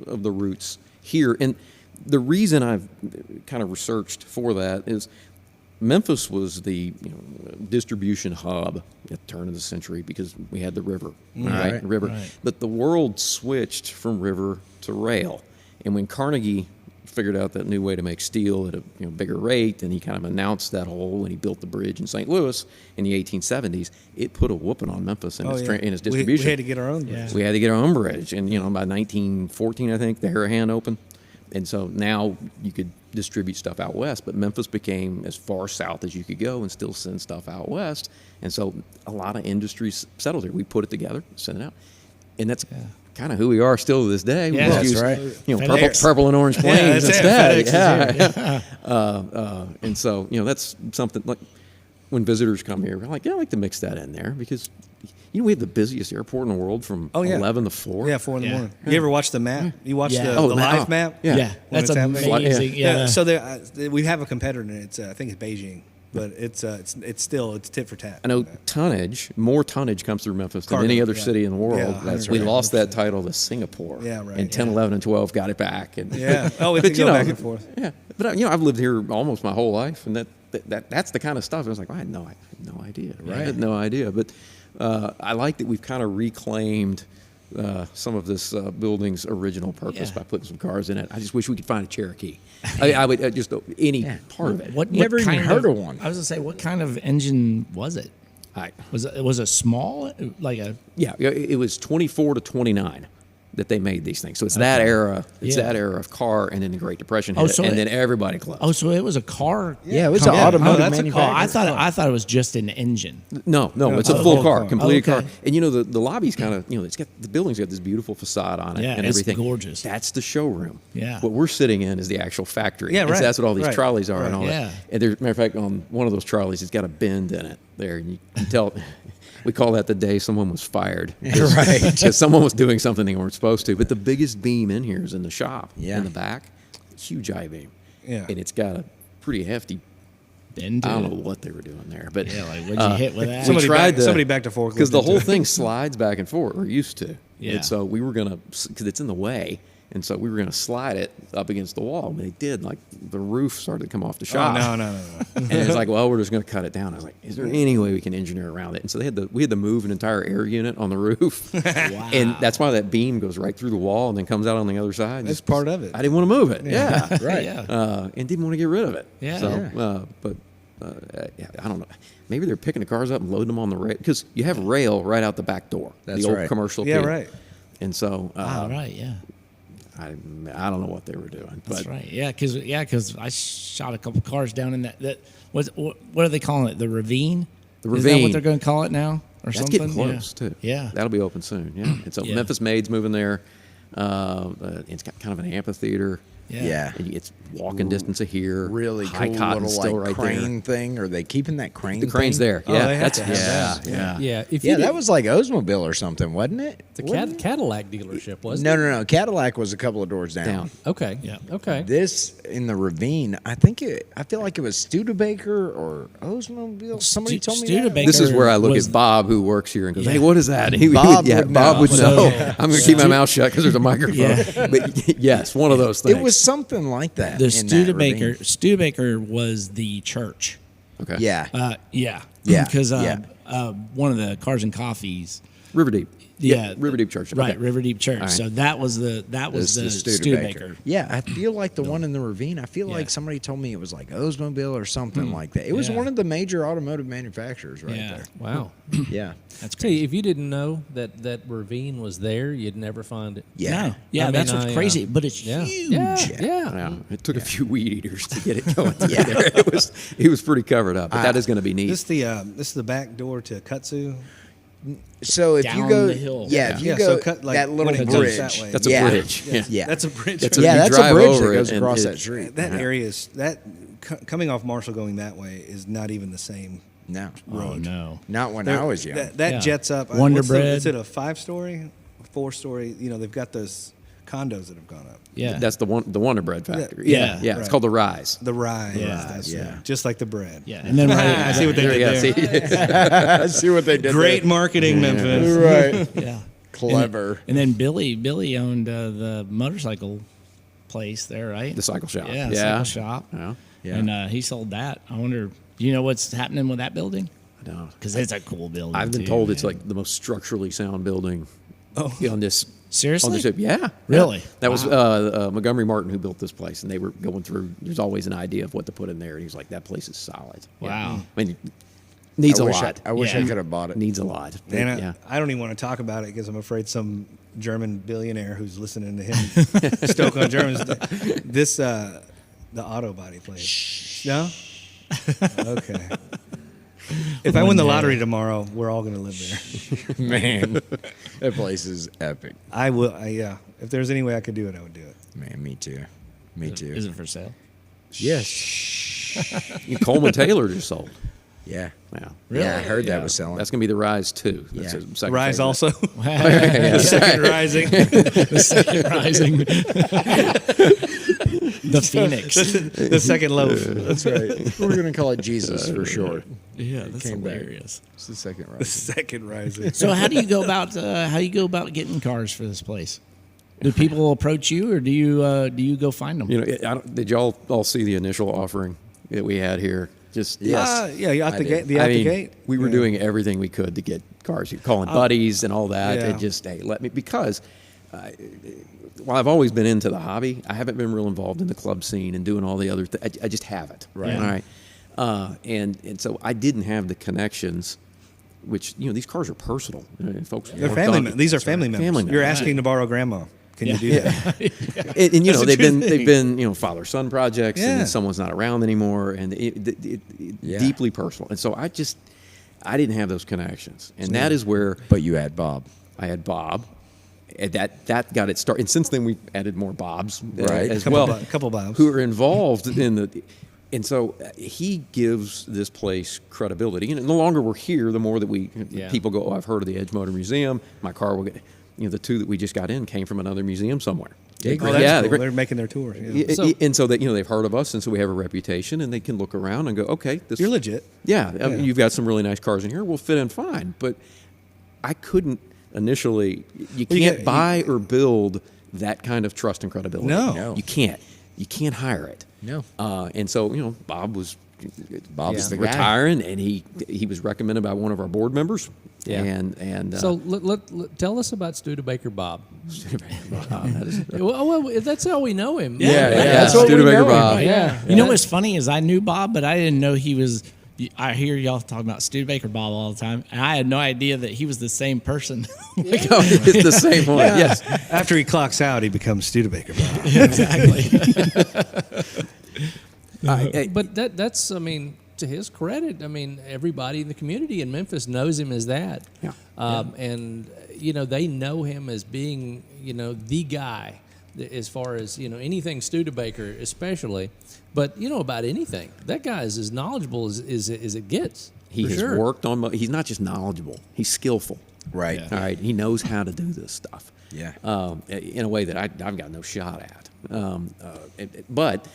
the roots here, and the reason I've kind of researched for that is Memphis was the distribution hub at the turn of the century because we had the river, right? River. Right. But the world switched from river to rail, and when Carnegie figured out that new way to make steel at a bigger rate, and he kind of announced that whole when he built the bridge in St. Louis in the 1870s, it put a whooping on Memphis in its distribution. We had to get our own. Yeah. We had to get our own bridge, and by 1914, I think the Harahan opened, and so now you could distribute stuff out west. But Memphis became as far south as you could go and still send stuff out west, and so a lot of industries settled here. We put it together, sent it out, and that's kind of who we are still to this day. We Yeah, just that's use, right. purple and orange planes that's it. instead. FedEx is Yeah. And so that's something like when visitors come here, we're like, I like to mix that in there because we have the busiest airport in the world from 11 to 4. Yeah, 4 in the Yeah. morning. You ever watch the map? You watch Yeah. the Oh, live map. map? Yeah. Yeah. When That's it's happening? amazing. Yeah. So we have a competitor, and it's I think it's Beijing, but it's tit for tat. I know more tonnage comes through Memphis than Cargo, any other yeah. city in the world. Yeah, that's We right. lost that title to Singapore. Yeah, right. And 10, 11, and 12 got it back. And Yeah. Oh, we but, could go back and forth. Yeah. But I've lived here almost my whole life, and that's the kind of stuff. I was like, I had no idea. Right. I had no idea. But I like that we've kind of reclaimed some of this building's original purpose Yeah. by putting some cars in it. I just wish we could find a Cherokee. I would just any part of it. What Never even kind heard of one. I was gonna say, what kind of engine was it? Was it small, like a? Yeah, it was 24 to 29 that they made these things. So it's that era. It's Yeah. that era of car, and then the Great Depression Oh, hit, so and it- then everybody closed. Oh, so it was a car. Yeah, it was company. an automotive that's a car. manufacturer. I thought it was just an engine. No, it's it's a a full whole car, car. complete Okay. car. And you know the lobby's kind of it's got the building's got this beautiful facade on it Yeah, and it's everything. gorgeous. That's the showroom. Yeah. What we're sitting in is the actual factory. Yeah, And so right, that's what all these right, trolleys are and right. all Yeah. that. And there's matter of fact on one of those trolleys it's got a bend in it there, and you can tell. We call that the day someone was fired. Right. Because someone was doing something they weren't supposed to. But the biggest beam in here is in the shop. Yeah. In the back. Huge I-beam. Yeah. And it's got a pretty hefty. Into I don't it. know what they were doing there, but Yeah, like what'd you hit with that? Somebody backed a forklift because the into whole it. thing slides back and forth. Or used to. Yeah. And so we were gonna because it's in the way, and so we were gonna slide it up against the wall. But it did. Like the roof started to come off the Oh, shop. no. And it's like, well, we're just going to cut it down. I was like, is there any way we can engineer around it? And so we had to move an entire air unit on the roof. Wow. And that's why that beam goes right through the wall and then comes out on the other side. That's part of it. I didn't want to move it. Yeah. Right. Yeah. And didn't want to get rid of it. Yeah. So, yeah, I don't know. Maybe they're picking the cars up and loading them on the rail because you have rail right out the back door. That's the old right. commercial. Yeah, pit. right. And so, All right. Yeah. I don't know what they were doing. That's but right. Yeah, because I shot a couple cars down in that what are they calling it? The ravine. The Is that ravine. what they're going to call it now, or That's something? getting close too. Yeah. That'll be open soon. Yeah. And so Yeah. Memphis Maid's moving there. It's got kind of an amphitheater. Yeah. And it's walking distance of here. Really High cool Cotton's little still like right crane thing. Are they keeping that crane? there. The crane's thing? there. Oh, Yeah. they have That's to have that. yeah. Yeah, if Yeah, you that did- was like Oldsmobile or something, wasn't it? the Wasn't it? Cadillac dealership, wasn't it? No. Cadillac was a couple of doors down. Down. Okay. Yeah. Okay. This in the ravine, I feel like it was Studebaker or Oldsmobile. Somebody told me that. Studebaker This is where I look was- at Bob, who works here, and goes, Yeah. "Hey, what is that?" And he Bob would Bob know. would know. So- I'm going to keep my mouth shut because there's a microphone. Yeah. But yes, one of those things. It was something like that. The in that Studebaker. ravine. Studebaker was the church. Okay. Yeah. Yeah. Yeah, Because yeah. one of the Cars and Coffees. River Deep. Yeah. River Deep Church. Right, Okay. River Deep Church. All right. So that was the Studebaker. Yeah, I feel like the one in the ravine. I feel like somebody told me it was like Oldsmobile or something like that. It was Yeah. one of the major automotive manufacturers right Yeah. there. Wow. Yeah. That's See, if you didn't know that ravine was there, you'd never find it. Yeah. No. Yeah, I mean, that's what's crazy. But it's Yeah. huge. Yeah. Yeah. Yeah, it took a few weed eaters to get it going through there. It was pretty covered up, but that is going to be neat. This is the back door to Kutsu. So if Down you go, the hill. yeah, if you Yeah, go so cut, like, that little when it bridge, goes that way. That's a yeah. bridge. Yeah. Yeah, That's a bridge. That's a- yeah, you that's a drive bridge over that goes it and across it- that street. That area is coming off Marshall going that way is not even the same. No, Oh, no. not when There- I was young. That Yeah. jets up. Wonder what's the- Bread. Is it a 5-story, 4-story? You know, they've got those condos that have gone up. Yeah. That's the Wonder Bread factory. Yeah. yeah. It's Right. called the Rise. The Rise. Yeah. That's Yeah. right. Just like the bread. Yeah. And then I see what they There did you go. there. See? See what they did. Great marketing, Memphis. right? yeah. Clever. And then Billy owned the motorcycle place there, right? The cycle shop. Yeah, Yeah. cycle shop. Yeah. Yeah. And he sold that. I wonder, do you know what's happening with that building? I know. Because it's a cool building. I've been too, told it's man. like the most structurally sound building Oh. on this. Seriously? On this ship. Yeah. Really? Yeah. That was Wow. Montgomery Martin who built this place, and they were going through. There's always an idea of what to put in there, and he was like, "That place is solid." Yeah. Wow. I mean, needs I a wish lot. I wish I Yeah. could have bought it. Needs a lot. And yeah. I don't even want to talk about it because I'm afraid some German billionaire who's listening to him stoke on Germans. This the auto body place. No. Okay. If I win the lottery tomorrow, we're all going to live there. Man, that place is epic. I will. Yeah. If there's any way I could do it, I would do it. Man, me too. Me too. Is it for sale? Yes. Coleman Taylor just sold. Yeah. Yeah. Yeah, I heard that was selling. That's gonna be the Rise 2. That's Yeah. a second Rise favorite. also. Yeah. The second rising. The second rising. The Phoenix. The second loaf. That's right. We're gonna call it Jesus for short. Yeah, that's came back. hilarious. It's the second The right. second rising. So how do you go about getting cars for this place? Do people approach you, or do you go find them? You know, did y'all all see the initial offering that we had here? Just Yes. Yeah, out I the did. gate. I The mean, gate. we were Yeah. doing everything we could to get cars. You're calling buddies and all that. Yeah. It just, hey, let me, because while I've always been into the hobby, I haven't been real involved in the club scene and doing all the other things. I just haven't. Right. All right. And so I didn't have the connections which these cars are personal. Folks, They're worked family. on- These are family members. Family You're members. asking to borrow grandma. Can you do that? And That's a they've true been father-son projects, and Yeah. then someone's not around anymore, and deeply personal. And so I didn't have those connections, and that is where But you had Bob. I had Bob. And that got it started. And since then, we've added more Bobs Right. as Couple well, couple Bobs. who are involved in the. And so he gives this place credibility. And the longer we're here, the more that people go, oh, I've heard of the Edge Motor Museum. My car will get. The two that we just got in came from another museum somewhere. Oh, that's cool. They're making their tour. Yeah. And so that they've heard of us, and so we have a reputation, and they can look around and go, okay, this You're legit. Yeah, I mean, you've got some really nice cars in here. We'll fit in fine. But I couldn't initially. You can't buy or build that kind of trust and credibility. No. You can't. You can't hire it. No. And so Bob was Bob's the guy. retiring, and he was recommended by one of our board members. Yeah. And So tell us about Studebaker Bob. that is, Well, that's how we know him. That's what we Studebaker know him Bob. by. Yeah. You know what's funny is I knew Bob, but I didn't know he was. I hear y'all talking about Studebaker Bob all the time, and I had no idea that he was the same person. it's the same one. Yes. After he clocks out, he becomes Studebaker Bob. Exactly. But that's to his credit, everybody in the community in Memphis knows him as that. Yeah. And they know him as being the guy as far as anything Studebaker especially, but about anything. That guy is as knowledgeable as it gets. He for has sure. worked on. He's not just knowledgeable; he's skillful. Right. All right. He knows how to do this stuff. Yeah. In a way that I've got no shot at. But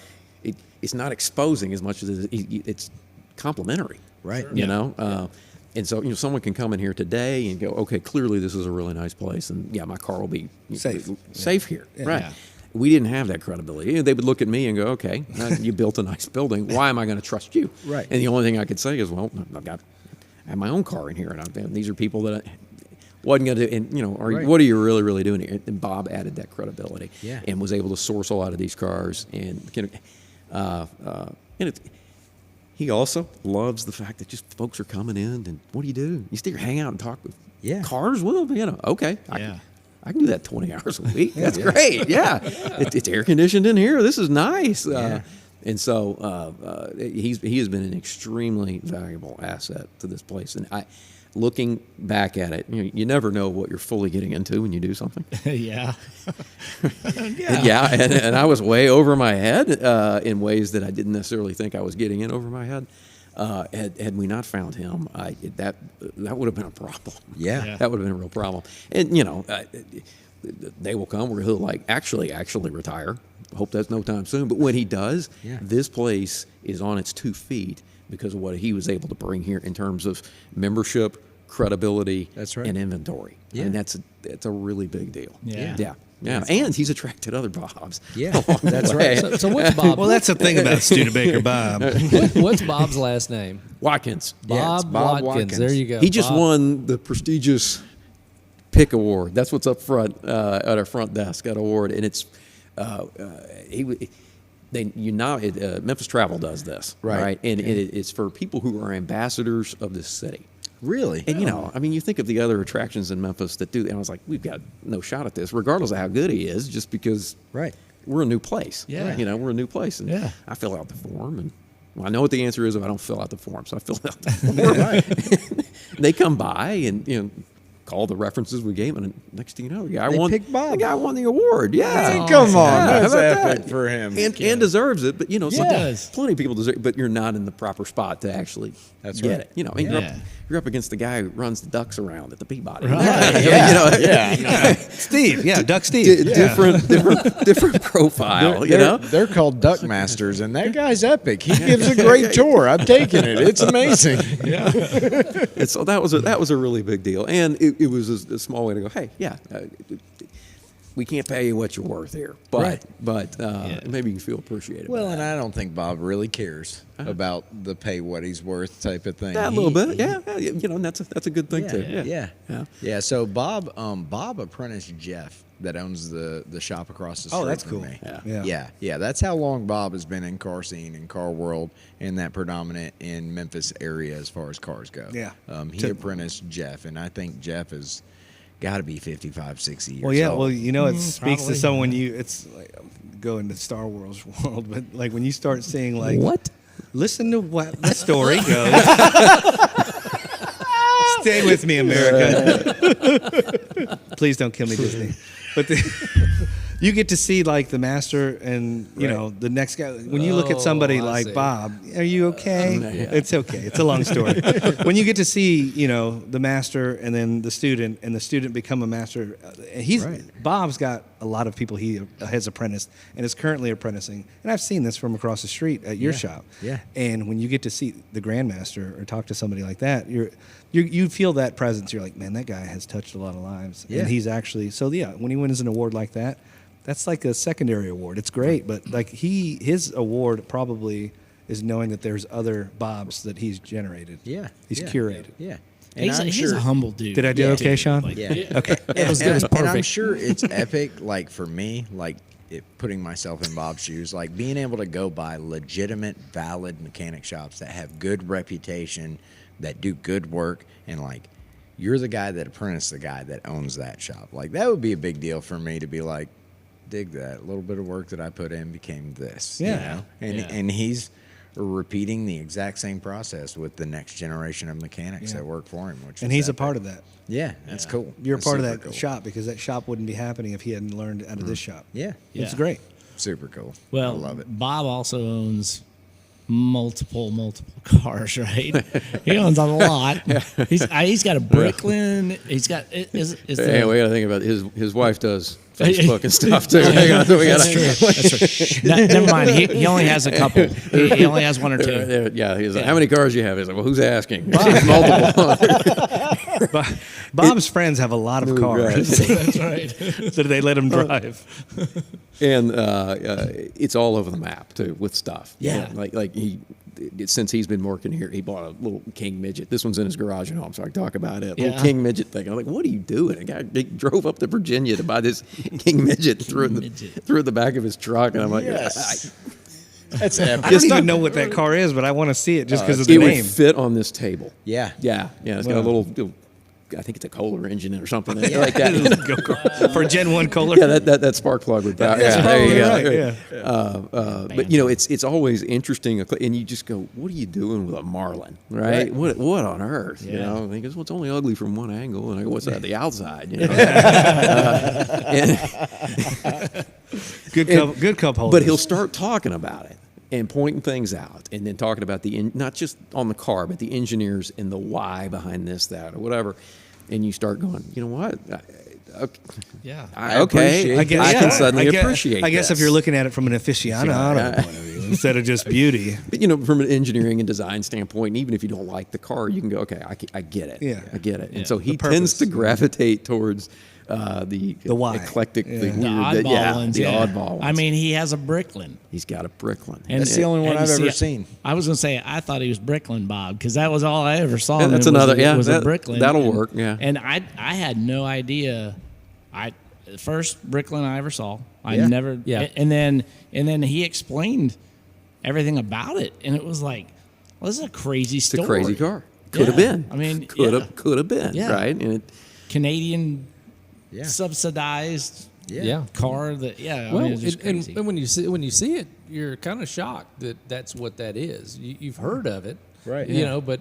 it's not exposing as much as it's complimentary. Right. You know. And so someone can come in here today and go, okay, clearly this is a really nice place, and my car will be safe here. Right. Yeah. We didn't have that credibility. They would look at me and go, okay, you built a nice building. Why am I going to trust you? Right. And the only thing I could say is, well, I have my own car in here, and these are people that I wasn't going to, and what are you really, really doing here? And Bob added that credibility, and was able to source a lot of these cars, and he also loves the fact that just folks are coming in, and what do? You still hang out and talk with cars? Well, okay, I can do that 20 hours a week. That's great. Yeah. It's air conditioned in here. This is nice. And so he has been an extremely valuable asset to this place. And looking back at it, you never know what you're fully getting into when you do something. Yeah. And I was way over my head in ways that I didn't necessarily think I was getting in over my head. Had we not found him, that would have been a problem. Yeah. That would have been a real problem. And they will come where he'll actually retire. Hope that's no time soon. But when he does, this place is on its 2 feet because of what he was able to bring here in terms of membership, credibility, That's right. and inventory. Yeah. And that's a really big deal. Yeah. Yeah. And he's attracted other Bobs. Yeah, along the that's way. right. So what's Bob? Well, that's the thing about Studebaker Bob. What's Bob's last name? Watkins. Yeah, it's Bob, Bob Watkins. Watkins. There you go. He just Bob. won the prestigious Pick Award. That's what's up front at our front desk, that award. And it's Memphis Travel does this, Right. And it's for people who are ambassadors of this city. Really? And you think of the other attractions in Memphis that do, and I was like, we've got no shot at this, regardless of how good he is, just because we're a new place. Yeah. We're a new place, and Yeah. I fill out the form, and I know what the answer is if I don't fill out the form, so I fill out the form. They come by and call the references we gave, and next thing you know, the guy won the award. Yeah, Hey, come on, Yeah, that's how about epic that? for him. and deserves it. But does. plenty of people deserve it, but you're not in the proper spot to actually That's get right. it. Yeah. You're up against the guy who runs the ducks around at the Peabody. Steve. Yeah, Duck Steve. Different profile. They're called Duck Masters, and that guy's epic. He gives a great tour. I'm taking it. It's amazing. And so that was a really big deal, and it was a small way to go. Hey, we can't pay you what you're worth here, but maybe you feel appreciated. Well, by and I don't think Bob really cares about the pay what he's worth type of thing. that. A little bit, yeah. And that's a good thing too. Yeah. So Bob apprenticed Jeff that owns the shop across the street. Oh, that's from cool. me. Yeah. That's how long Bob has been in car scene and car world in that predominant in Memphis area as far as cars go. Yeah. He apprenticed Jeff, and I think Jeff is got to be 55, 60 years Well, yeah. old. Well, it speaks probably. to someone when it's like go into Star Wars world, but like when you start seeing like What? listen to what the story goes. Stay with me, America. Please don't kill me, Disney. But you get to see like the master and the next guy. When you look at somebody I like see. Bob, are you okay? It's okay. It's a long story. When you get to see the master and then the student, and the student become a master, Bob's got a lot of people he has apprenticed and is currently apprenticing. And I've seen this from across the street at your shop. Yeah. And when you get to see the grandmaster or talk to somebody like that, you feel that presence. You're like, man, that guy has touched a lot of lives. Yeah. And he's actually when he wins an award like that, that's like a secondary award. It's great, but like his award probably is knowing that there's other Bobs that he's generated. Yeah. He's yeah, curated. Yeah. And He's a humble dude. Did I do okay, Sean? Yeah. Okay. It was good. It's And I'm perfect. sure it's epic, like for me, like putting myself in Bob's shoes, like being able to go by legitimate, valid mechanic shops that have good reputation, that do good work, and like you're the guy that apprenticed the guy that owns that shop. Like that would be a big deal for me to be like, dig that. A little bit of work that I put in became this. Yeah. And he's repeating the exact same process with the next generation of mechanics that work for him. And he's a part of that. Yeah, that's cool. You're a That's part of super that cool. shop because that shop wouldn't be happening if he hadn't learned out of this shop. Yeah. It's Yeah. great. Super cool. Well, I love it. Bob also owns multiple cars, right? He owns a lot. He's got a Bricklin. He's got is Hey, we got to think about his wife does Facebook and stuff too. Hang on, we gotta, That's true. Never mind. He only has a couple. He only has one or two. Yeah, he's like, how many cars do you have? He's like, well, who's asking? Multiple. Bob's friends have a lot of cars. That's right. So they let him drive. And it's all over the map too with stuff. Yeah. Like since he's been working here, he bought a little King midget. This one's in his garage at home, so I can talk about it. Little Yeah. King midget thing. I'm like, what are you doing? A guy drove up to Virginia to buy this King midget, threw it in the back of his truck, and I'm like, Yes. That's epic. I don't even know what that car is, but I want to see it just because of it the would name. fit on this table. Yeah. Yeah. It's got a little. I think it's a Kohler engine or something like that. For Gen 1 Kohler. Yeah, that spark plug would. That's there you probably go. right, yeah. But it's always interesting, and you just go, "What are you doing with a Marlin?" Right? What on earth? You know, and he goes, "Well, it's only ugly from one angle," and I go, "What's that? The outside?" You know. Good cup holder. But he'll start talking about it and pointing things out, and then talking about not just on the car, but the engineers and the why behind this, that, or whatever. And you start going, you know what? Yeah. Okay, I can suddenly I guess, appreciate. I guess if this. you're looking at it from an aficionado point of view instead of just beauty. But, from an engineering and design standpoint, and even if you don't like the car, you can go, okay, I get it. Yeah. I get it. Yeah. And so he The purpose. tends to gravitate towards the why. eclectic, Yeah. the The weird, oddball ones. the Yeah. oddball ones. I mean, he has a Bricklin. he's got a Bricklin. And That's the only one and I've see, ever seen. I was gonna say I thought he was Bricklin Bob because that was all I ever saw. Yeah, of that's him was another- a, yeah, was that- a Bricklin. that'll And- work, yeah. And I had no idea. The first Bricklin I ever saw. I Yeah. never. Yeah. And then he explained everything about it, and it was like, well, this is a crazy It's story. a crazy car. Could have Yeah. been. I mean, could yeah. have been. Yeah. Right. And Canadian Yeah. subsidized Yeah. car that I Well, mean, it's just crazy. and when you see it, you're kind of shocked that that's what that is. You've heard of it, Right. You know, but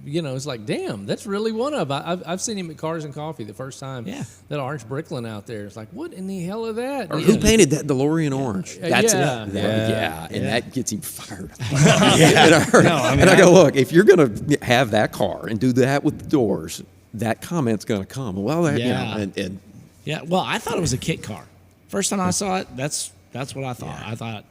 it's like, damn, that's really one of. I've seen him at Cars and Coffee the first time. Yeah. That orange Bricklin out there. It's like, what in the hell is that? Or who painted that DeLorean orange? That's Yeah. it. And that gets him fired. And I go, look, if you're going to have that car and do that with the doors, that comment's going to come. Well, Yeah. and Yeah, well, I thought it was a kit car. First time I saw it, that's That's what I thought. I thought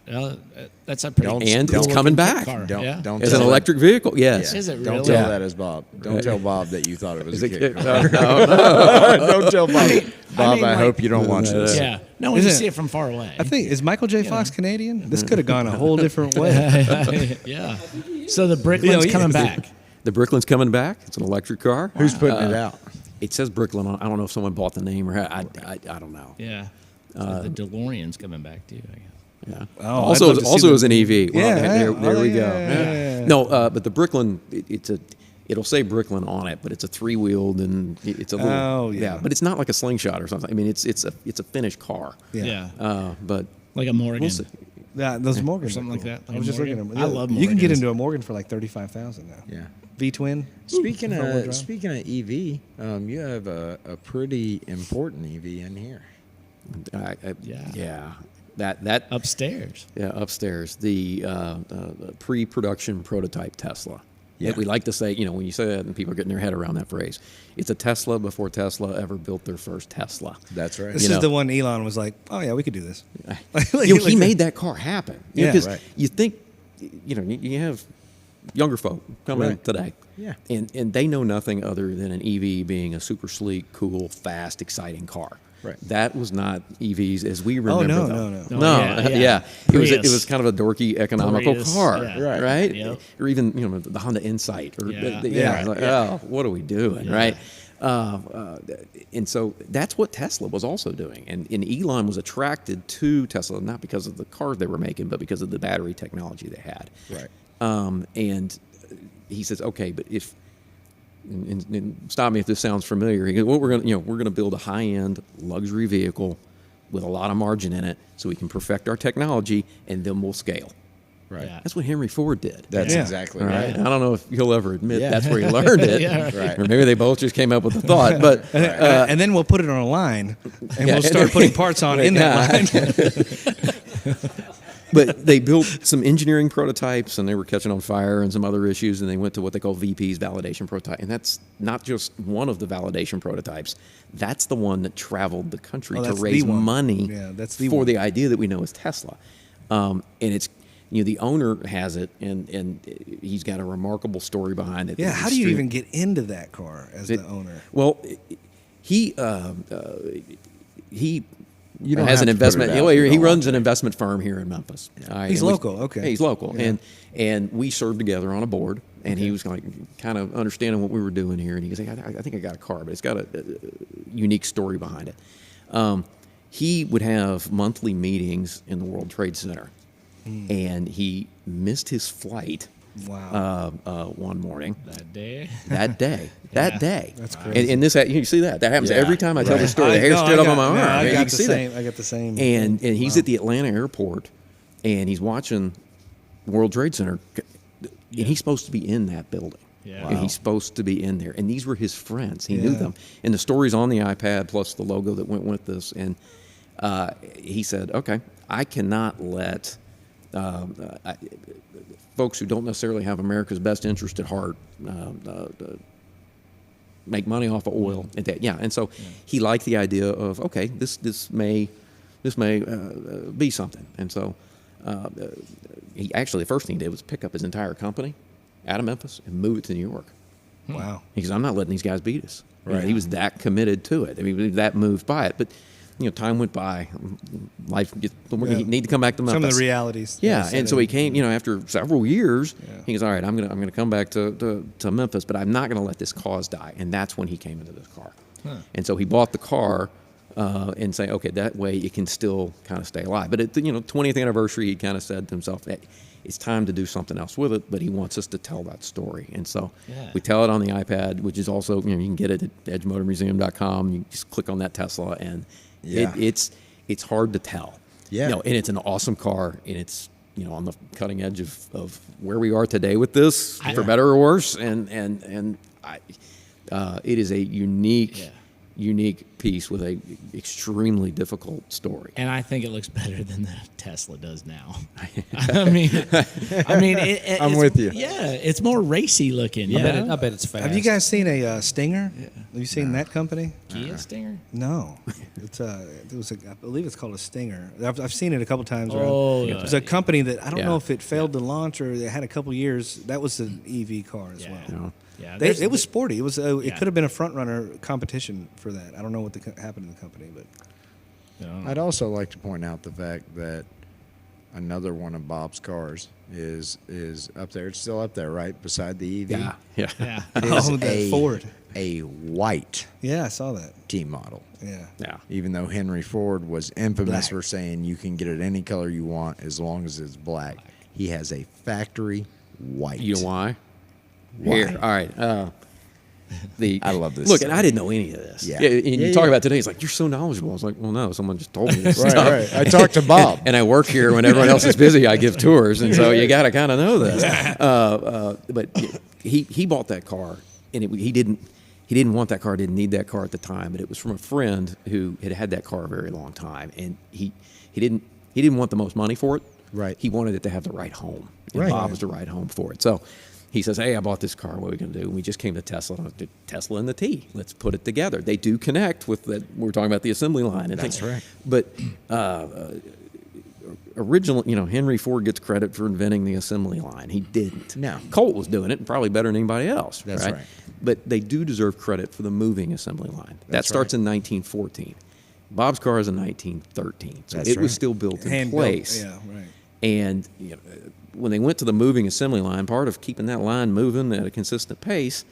that's a pretty And it's cool coming looking back. car. Don't yeah. don't As tell an that- electric vehicle, yes. Is it Don't really? tell Yeah. that as Bob. Don't tell Bob that you thought it was a Is kit it- car. no, Don't tell Bob. Bob, I like- hope you don't watch this. Yeah. No, when Is you it- see it from far away. I think is Michael J. Fox Canadian? This could have gone a whole different way. yeah. So the Brickland's yeah. coming back. The Brickland's coming back. It's an electric car. Who's putting it out? It says Bricklin on. I don't know if someone bought the name or I don't know. Yeah. So the DeLorean's coming back too, I guess. Yeah. Oh, also, I'd love to see also the- as an EV. Well, Yeah, there oh, we go. yeah. No, but the Bricklin, it'll say Bricklin on it, but it's a 3-wheeled and it's a little. Oh, yeah. But it's not like a slingshot or something. I mean, it's a finished car. Yeah. But Like a Morgan. we'll see. Yeah, those Morgans, something are like cool. that, I like was a just looking at Morgan. them. I love You can get Morgans. into a Morgan for like 35,000 now. Yeah. V twin. Speaking Front-wheel of drive. speaking of EV, you have a pretty important EV in here. Yeah. That Upstairs. Yeah, upstairs. The pre-production prototype Tesla. Yeah. We like to say, when you say that and people are getting their head around that phrase, it's a Tesla before Tesla ever built their first Tesla. That's right. This You is know. the one Elon was like, "Oh yeah, we could do this." He made that car happen. Yeah, Because right. you think, you have younger folk coming Right. today. Yeah. And they know nothing other than an EV being a super sleek, cool, fast, exciting car. Right. That was not EVs as we remember no, them. no. No, yeah, yeah. It was Prius. kind of a dorky economical Prius, car, yeah. right? Yep. Or even the Honda Insight, or Yeah. it's like, oh, what are we doing, right? And so that's what Tesla was also doing, and Elon was attracted to Tesla not because of the cars they were making, but because of the battery technology they had. Right. And he says, okay, but if and stop me if this sounds familiar. He goes, well, we're gonna build a high-end luxury vehicle with a lot of margin in it, so we can perfect our technology, and then we'll scale. Right. Yeah. That's what Henry Ford did. That's Yeah. exactly All right. right. I don't know if he'll ever admit Yeah. that's where he learned it, Yeah. Right. or maybe they both just came up with the thought. But And then we'll put it on a line, and Yeah. we'll start putting parts on in that line. But they built some engineering prototypes, and they were catching on fire and some other issues, and they went to what they call VPs, validation prototype. And that's not just one of the validation prototypes. That's the one that traveled the country Oh, to that's the raise one. money Yeah, that's the for one. the idea that we know as Tesla. And it's, the owner has it, and he's got a remarkable story behind it. Yeah, It's how do you extreme- even get into that car as the owner? Well, he You don't has have an to put it investment. out Well, if you he don't runs want an investment firm here in Memphis. All right, He's and we- local, okay. Yeah, he's local, Yeah. and we served together on a board. And he was like kind of understanding what we were doing here. And he goes, hey, I think I got a car, but it's got a unique story behind it. He would have monthly meetings in the World Trade Center, and he missed his flight. Wow. One morning. That day. That day. That day. That's crazy. And this, you see that happens Yeah, every time I tell right. the story. The hair stood up on my arm. I You got can the see that. same. I got the same. And he's Wow. at the Atlanta airport, and he's watching World Trade Center, and he's supposed to be in that building. Yeah. And Wow. he's supposed to be in there. And these were his friends. He knew Yeah. them. And the story's on the iPad plus the logo that went with this. And he said, okay, I cannot let folks who don't necessarily have America's best interest at heart make money off of oil. And that, and so he liked the idea of, okay, this may be something. And so he actually, the first thing he did was pick up his entire company out of Memphis and move it to New York. Wow. He goes, I'm not letting these guys beat us. Right. He was that committed to it. I mean, he was that moved by it. But time went by. Life gets, we're Yeah. gonna need to come back to Memphis. Some of the realities. Yeah, that and so set he in. came. After several years, Yeah. he goes, "All right, I'm gonna come back to Memphis, but I'm not gonna let this cause die." And that's when he came into this car. And so he bought the car and say, "Okay, that way it can still kind of stay alive." But at the 20th anniversary, he kind of said to himself that it's time to do something else with it. But he wants us to tell that story, and so Yeah. we tell it on the iPad, which is also you can get it at edgemotormuseum.com. You just click on that Tesla, and Yeah. it's hard to tell. Yeah. And it's an awesome car, and it's on the cutting edge of where we are today with this, for better or worse. And I, it is a unique, unique piece with a extremely difficult story. And I think it looks better than the Tesla does now. I mean, I'm it's- with you. Yeah, it's more racy looking. Yeah, I bet it's fast. Have you guys seen a Stinger? Have you seen that company? Kia Stinger? No, I believe it's called a Stinger. I've seen it a couple times. Oh, around. It was a company that I don't Yeah. know if it failed to launch or it had a couple years. That was an EV car as Yeah. well. You know? Yeah, It was sporty. It was. It Yeah. could have been a front runner competition for that. I don't know what happened in the company, but I'd also like to point out the fact that another one of Bob's cars is up there. It's still up there, right beside the EV. Yeah. yeah. It is that Ford. a white Yeah, I saw that. T model. Yeah. Yeah. Even though Henry Ford was infamous Black. for saying you can get it any color you want as long as it's black, he has a factory white. You know why? Why? Here, all right. I love this Look, stuff. and I didn't know any of this. Yeah. And Yeah, you talk yeah. about today, it's like, you're so knowledgeable. I was like, well, no, someone just told me this Right, stuff. right. I talked to Bob. And I work here when everyone else is busy. I give tours, and so you got to kind of know this. But he bought that car, and he didn't want that car, didn't need that car at the time. But it was from a friend who had that car a very long time, and he didn't want the most money for it. Right. He wanted it to have the right home. And Right. Bob was the right home for it. So he says, hey, I bought this car. What are we going to do? And we just came to Tesla. And I did Tesla and the T. Let's put it together. They do connect with that. We're talking about the assembly line. And That's things. right. But original, Henry Ford gets credit for inventing the assembly line. He didn't. No. Colt was doing it, and probably better than anybody else. That's right. But they do deserve credit for the moving assembly line. That starts in 1914. Bob's car is in 1913. So That's it was right. still built in Hand built. place. Yeah, right. And when they went to the moving assembly line, part of keeping that line moving at a consistent pace,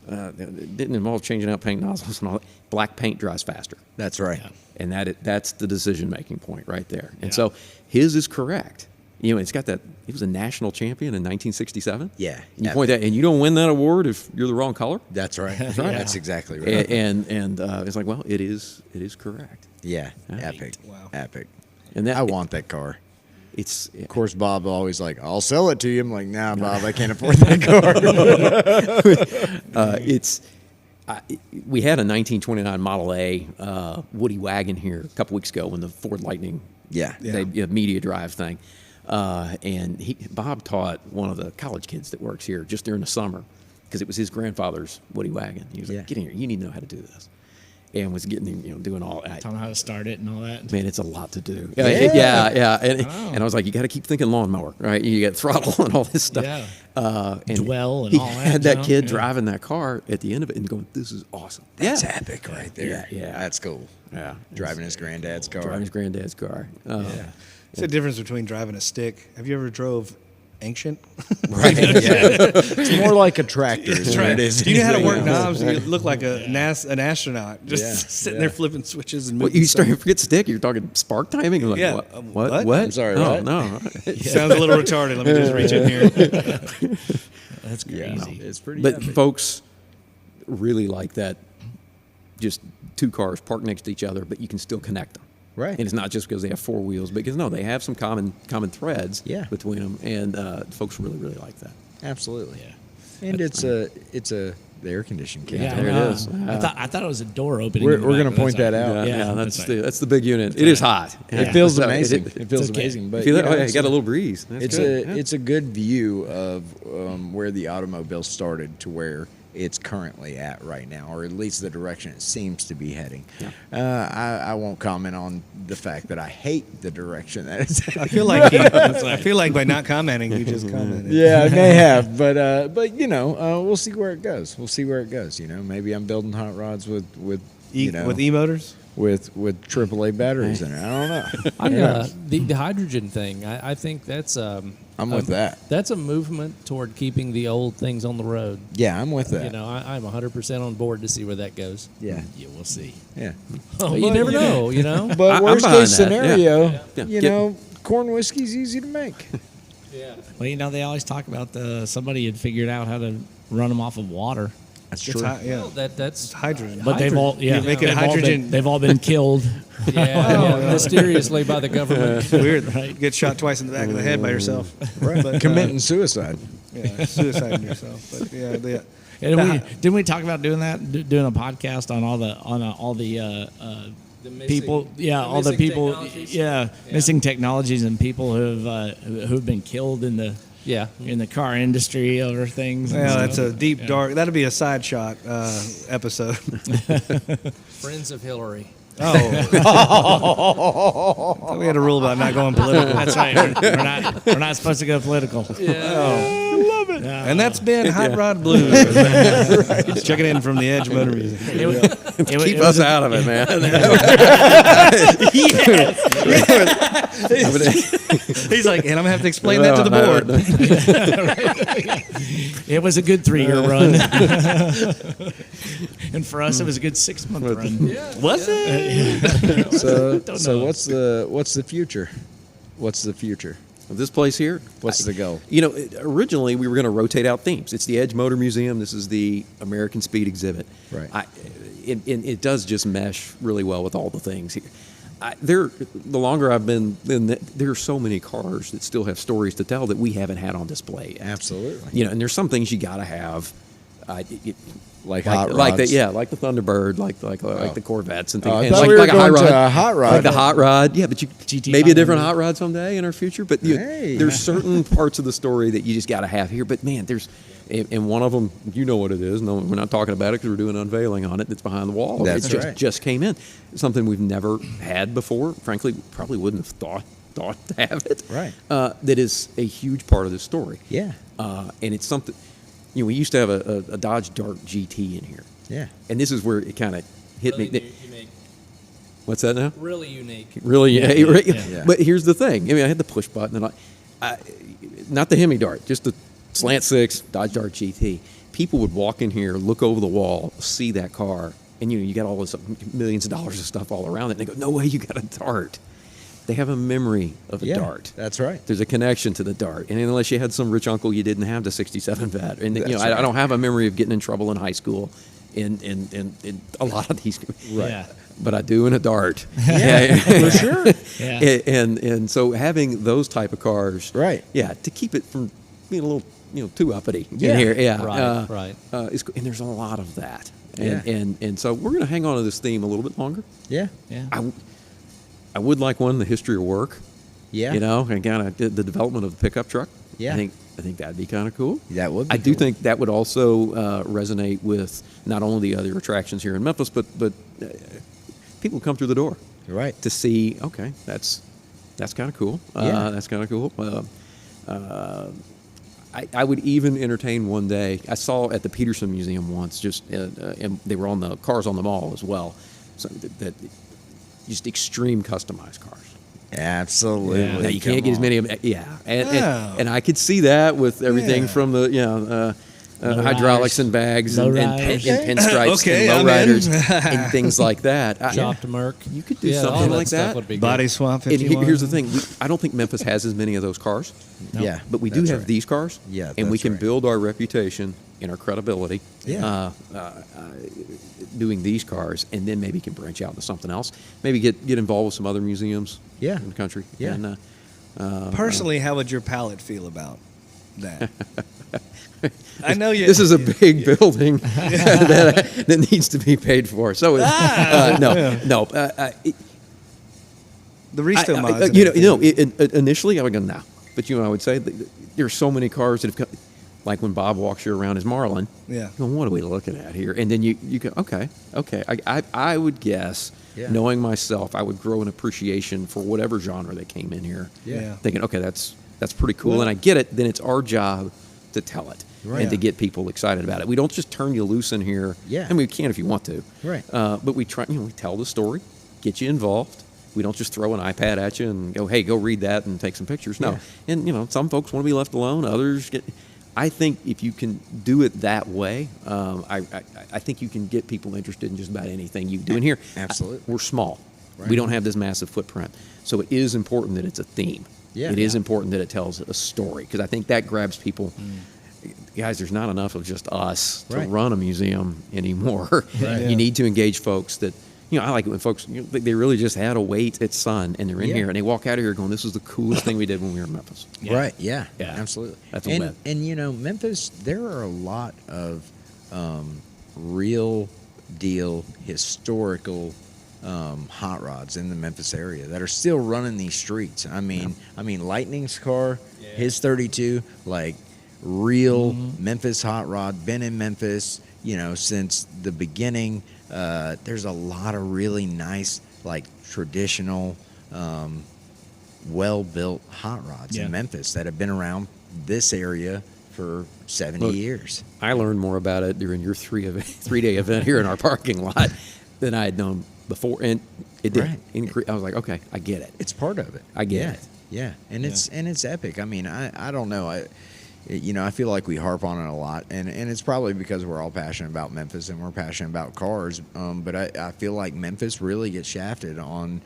it didn't involve changing out paint nozzles and all that. Black paint dries faster. That's right. And that's the decision-making point right there. And Yeah. so his is correct. It's got that. He was a national champion in 1967. Yeah. And you point that, and you don't win that award if you're the wrong color. That's right. right. That's exactly right. And it's like, well, it is correct. Yeah. Epic. Wow. Epic. And that I want that car. It's Of course, Bob always like, I'll sell it to you. I'm like, nah, Bob, I can't afford that car. we had a 1929 Model A Woody wagon here a couple weeks ago when the Ford Lightning media drive thing. And Bob taught one of the college kids that works here just during the summer because it was his grandfather's Woody wagon. He was like, get in here. You need to know how to do this. And was getting him, doing all that. Tell them how to start it and all that. Man, it's a lot to do. Yeah. And I was like, you got to keep thinking lawnmower, right? You got throttle and all this stuff. Yeah. And Dwell and he all that, had that you know? kid Yeah. driving that car at the end of it and going, this is awesome. That's epic right there. Yeah, yeah. That's cool. Yeah. Driving his granddad's car. Driving his granddad's car. It's the difference between driving a stick. Have you ever drove ancient? Right. Yeah. It's more like a tractor. Is what it is. Do you know how to work anything else. knobs? You look like an astronaut, just Yeah, sitting yeah. there flipping switches and Well, moving. you start to stuff. forget stick. You're talking spark timing. You're like, Yeah. What? What? I'm sorry, No, what? no. Sounds a little retarded. Let me just reach in here. That's Yeah, crazy. it's pretty But epic. folks really like that. Just two cars parked next to each other, but you can still connect them. Right. And it's not just because they have four wheels, because no, they have some common threads Yeah. between them, and folks really like that. Absolutely. Yeah. And it's the air conditioning kit. Yeah, there it I know. is. I thought it was a door opening. We're in the going back, to but point that's that all right. out. Yeah, that's that's right. the big unit. It is hot. It feels So amazing. It feels okay. amazing. But Feel you that? know, Oh, yeah, it's you got a little breeze. That's It's good. it's a good view of where the automobile started to where it's currently at right now, or at least the direction it seems to be heading. I won't comment on the fact that I hate the direction that it's heading. I feel like by not commenting, you just commented. Yeah, I may have, but we'll see where it goes. We'll see where it goes. Maybe I'm building hot rods with With e-motors? with AAA batteries in it. I don't know. The hydrogen thing, I think that's I'm with that. That's a movement toward keeping the old things on the road. Yeah, I'm with that. I'm 100% on board to see where that goes. Yeah, Yeah, we'll see. yeah. But you never know, But I'm worst behind case that, scenario, Yeah. corn whiskey's easy to make. Well, they always talk about somebody had figured out how to run them off of water. That's It's true. yeah. That's Hydrogen. But they've all You make it hydrogen- they've all been killed. mysteriously by the government. It's weird. You get shot twice in the back of the head by yourself. Right. But, Committing suicide. yeah, suiciding yourself. But Didn't we talk about doing that? Doing a podcast on all the people, all the missing people, technologies. missing technologies and people who've been killed in the car industry over things. and Yeah, stuff. that's a deep, dark. That'd be a side shot episode. Friends of Hillary. Oh, thought we had a rule about not going political. That's right. We're not supposed to go political. And that's been Hot Rod Blues. Checking in from the Edge Motor Museum. Keep us out of it, man. He's like, And I'm gonna have to explain that to the board. it was a good 3-year run, and for us, it was a good 6-month run. Was it? So Don't so know. what's the future? What's the future? This place here, What's the goal? You know, originally we were going to rotate out themes. It's the Edge Motor Museum. This is the American Speed exhibit. Right. It does just mesh really well with all the things here. The longer I've been in, there are so many cars that still have stories to tell that we haven't had on display yet. Absolutely. You know, and there's some things you got to have. Like hot like rods. like the Thunderbird, like the Corvettes and things. Oh, I and thought like, we were like a high going rod, to a hot rod. like the hot rod. Yeah, but GT maybe a different 500. hot rod someday in our future. But Hey. there's certain parts of the story that you just got to have here. But man, and one of them, you know what it is. No, we're not talking about it because we're doing an unveiling on it. That's behind the wall. That's it right. just came in. Something we've never had before. Frankly, probably wouldn't have thought to have it. Right. That is a huge part of the story. Yeah. And it's something. You know, we used to have a Dodge Dart GT in here. Yeah. And this is where it kind of hit Really me. unique. What's that now? Really unique. Really? yeah. But here's the thing. I mean, I had the push button, and not the Hemi Dart, just the Slant 6 Dodge Dart GT. People would walk in here, look over the wall, see that car, and you got all this millions of dollars of stuff all around it, and they go, "No way, you got a Dart." They have a memory of a Yeah, Dart. that's right. There's a connection to the Dart, and unless you had some rich uncle, you didn't have the '67 Vet. And That's I right. don't have a memory of getting in trouble in high school, in a lot of these. Right. Yeah. But I do in a Dart. Yeah, for sure. Yeah. And so having those type of cars, Right. Yeah, to keep it from being a little too uppity Yeah. in here, yeah, Right. and there's a lot of that, Yeah. and so we're gonna hang on to this theme a little bit longer. Yeah. Yeah. I would like one, the history of work. Yeah. You know, and kind of the development of the pickup truck. Yeah. I think that'd be kind of cool. That would be I do cool. think that would also resonate with not only the other attractions here in Memphis, but people come through the door Right. to see. Okay, that's kind of cool. Yeah. That's kind of cool. I would even entertain one day. I saw at the Peterson Museum once, and they were on the cars on the mall as well. So that just extreme customized cars. Absolutely. Yeah. Now, you can't get as many of them. Yeah, Oh. and I could see that with everything Yeah. from the Low hydraulics riders. and bags Low and riders. pinstripes Okay, and I'm low in. riders and things like that. Shop to Merc. You could do all something like stuff that. Would be Body good. swap. And If you here's the want. thing: I don't think Memphis has as many of those cars. Yeah. But we do that's have right. these cars, Yeah, and we that's can right. build our reputation and our credibility Yeah. doing these cars, and then maybe can branch out into something else. Maybe get involved with some other museums Yeah. in the country. Yeah. And, Personally, how would your palate feel about that? I know you. this is a big building that needs to be paid for. So no. the Risto mods. Initially I would go no, but I would say that there's so many cars that have come. Like when Bob walks you around his Marlin, Yeah. you go, what are we looking at here? And then you go, okay. I would guess, Yeah. knowing myself, I would grow an appreciation for whatever genre that came in here. Yeah. Thinking, okay, that's pretty cool, Well- and I get it. Then it's our job to tell it Right. and to get people excited about it. We don't just turn you loose in here. Yeah. And we can if you want to. Right. But we try. We tell the story, get you involved. We don't just throw an iPad at you and go, hey, go read that and take some pictures. No. Yeah. And some folks want to be left alone. Others get. I think if you can do it that way, I think you can get people interested in just about anything you do. And here, Absolutely. we're small. Right. We don't have this massive footprint. So it is important that it's a theme. Yeah. It is important that it tells a story because I think that grabs people. Guys, there's not enough of just us to Right. run a museum anymore. Right. You need to engage folks that, I like it when folks, they really just had a wait at Sun and they're in Yeah. here and they walk out of here going, this is the coolest thing we did when we were in Memphis. Right. Yeah. Yeah. Absolutely. That's a and win. and Memphis, there are a lot of real deal historical hot rods in the Memphis area that are still running these streets. I mean, Lightning's car, his 32, like real Memphis hot rod, been in Memphis, since the beginning. There's a lot of really nice, like traditional, well-built hot rods in Memphis that have been around this area for 70 years. I learned more about it during your 3-day event here in our parking lot than I had known before, and it did increase. I was like, okay, I get it. It's part of it. I get it. Yeah, and it's epic. I mean, I don't know. I feel like we harp on it a lot, and it's probably because we're all passionate about Memphis and we're passionate about cars. But I feel like Memphis really gets shafted on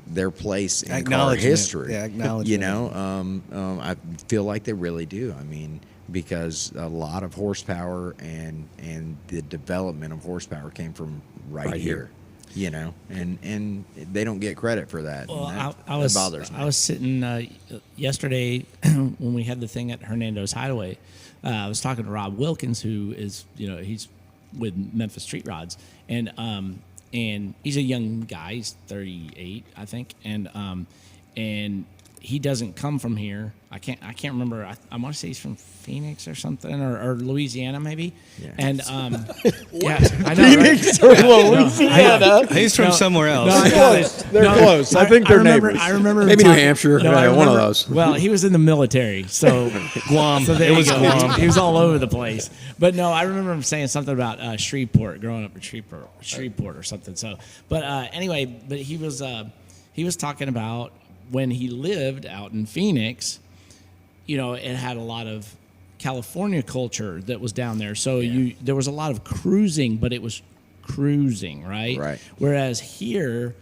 their place in car history. Yeah, acknowledgement. I feel like they really do. I mean, because a lot of horsepower and the development of horsepower came from right here. And they don't get credit for that. Well, that bothers me. I was sitting yesterday when we had the thing at Hernando's Hideaway. I was talking to Rob Wilkins, who is he's with Memphis Street Rods, and he's a young guy. He's 38, I think, and he doesn't come from here. I can't remember. I want to say he's from Phoenix or something, or Louisiana maybe. Yeah. And yeah, I know, Phoenix or Louisiana. He's from somewhere else. They're close. I think they're neighbors. I remember Maybe talking, New Hampshire. No, I one of remember- those. Well, he was in the military, so Guam. So there It you was go. Guam. He was all over the place. But no, I remember him saying something about Shreveport, growing up in Shreveport or something. So, but anyway, but he was talking about when he lived out in Phoenix. It had a lot of California culture that was down there. So there was a lot of cruising, but it was cruising, right? Right. Whereas here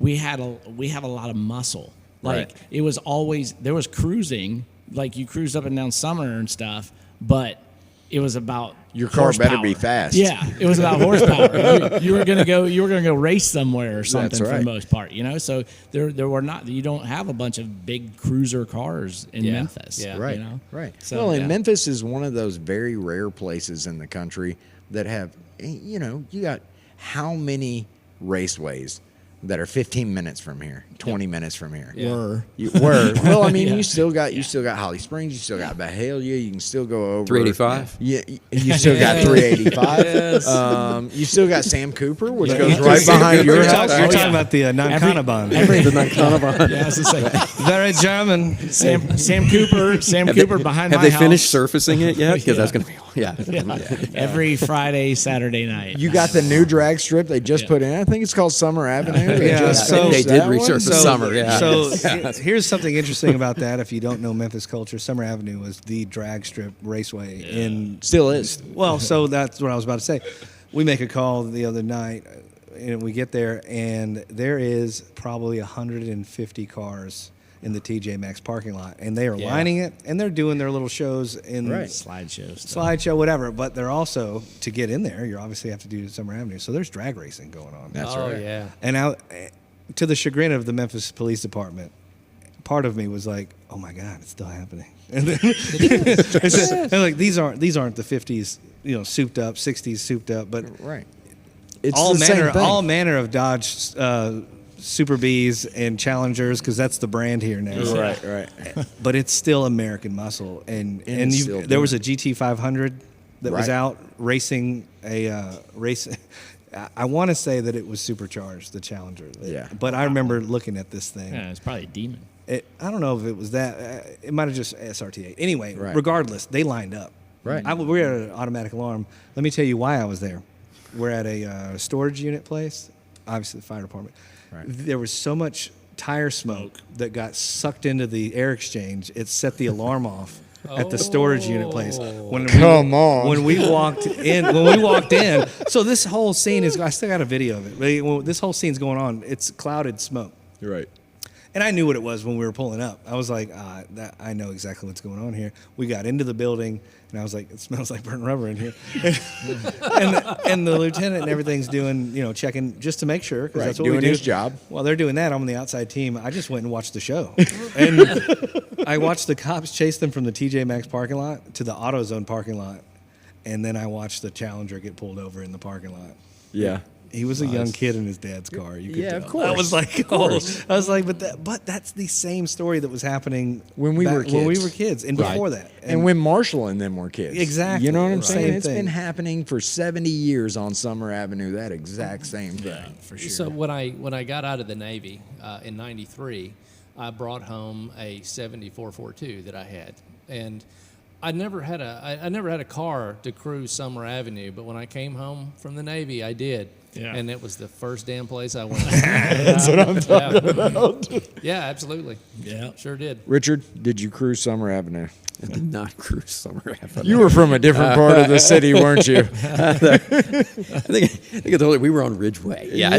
we have a lot of muscle. Like it was always, there was cruising, like you cruised up and down Summer and stuff, but it was about your car horsepower. better be fast. Yeah, it was about horsepower. You were gonna go race somewhere or something That's for right. the most part. So there were not. You don't have a bunch of big cruiser cars in Memphis. Yeah. Right. Right. So, Well, and yeah. Memphis is one of those very rare places in the country that have, you got how many raceways that are 15 minutes from here, 20 minutes from here. Were. Well, I mean, you still got Holly Springs, you still got Byhalia, you can still go over 385. Yeah, you still got 385. Yes. You still got Sam Cooper, which goes right behind your You're house. talking about the non-Kanabon. The Nikonabon. Yeah, I was just say, Very German. Sam Cooper behind Have my they finished house. surfacing it yet? Because that's going to be Every Friday, Saturday night. You got the new drag strip they just put in. I think it's called Summer Avenue. They Yeah, just so- finished They did that one. resurface Summer, yeah. So here's something interesting about that. If you don't know Memphis culture, Summer Avenue was the drag strip raceway in. Still is. Well, so that's what I was about to say. We make a call the other night, and we get there, and there is probably 150 cars in the TJ Maxx parking lot, and they are lining it, and they're doing their little shows in slideshow, whatever. But they're also, to get in there, you obviously have to do Summer Avenue. So there's drag racing going on. That's Oh right. yeah. And to the chagrin of the Memphis Police Department, part of me was like, "Oh my God, it's still happening." And then, and like these aren't the 50s, souped up, 60s souped up, but Right. It's all the same manner thing. of Dodge Super Bs and Challengers, because that's the brand here now. Right. But it's still American muscle, and it's still there was a doing GT 500 that was Right. out racing a race. I want to say that it was supercharged, the Challenger. Yeah. But I remember looking at this thing. Yeah, it's probably a demon. I don't know if it was that. It might have just SRT8. Anyway, Right. regardless, they lined up. Right. We were at an automatic alarm. Let me tell you why I was there. We're at a storage unit place, obviously the fire department. Right. There was so much tire smoke that got sucked into the air exchange, it set the alarm off at the storage unit place. Come on. When we walked in, so this whole scene is, I still got a video of it. When this whole scene's going on, it's clouded smoke. Right. And I knew what it was when we were pulling up. I was like, I know exactly what's going on here. We got into the building, and I was like, it smells like burnt rubber in here. and the lieutenant and everything's doing, checking just to make sure, because that's what doing we do. his job. While they're doing that, I'm on the outside team. I just went and watched the show. And I watched the cops chase them from the TJ Maxx parking lot to the AutoZone parking lot. and then I watched the Challenger get pulled over in the parking lot. Yeah. He was a young kid in his dad's car. You could Yeah, tell. of course. I was like, I was like, but that's the same story that was happening When we were When we kids. were kids, and Right. before that, And when Marshall and them were kids. Exactly. You know what I'm Right. saying? Same It's thing. been happening for 70 years on Summer Avenue, that exact same thing. For sure. So when I got out of the Navy in '93, I brought home a '74 4.2 that I had, and I never had a car to cruise Summer Avenue. But when I came home from the Navy, I did. Yeah. And it was the first damn place I went. That's what I'm talking about. Yeah, absolutely. Yeah. Sure did. Richard, did you cruise Summer Avenue? I did not cruise Summer Avenue. You were from a different part of the city, weren't you? I think I told you we were on Ridgeway. Yeah.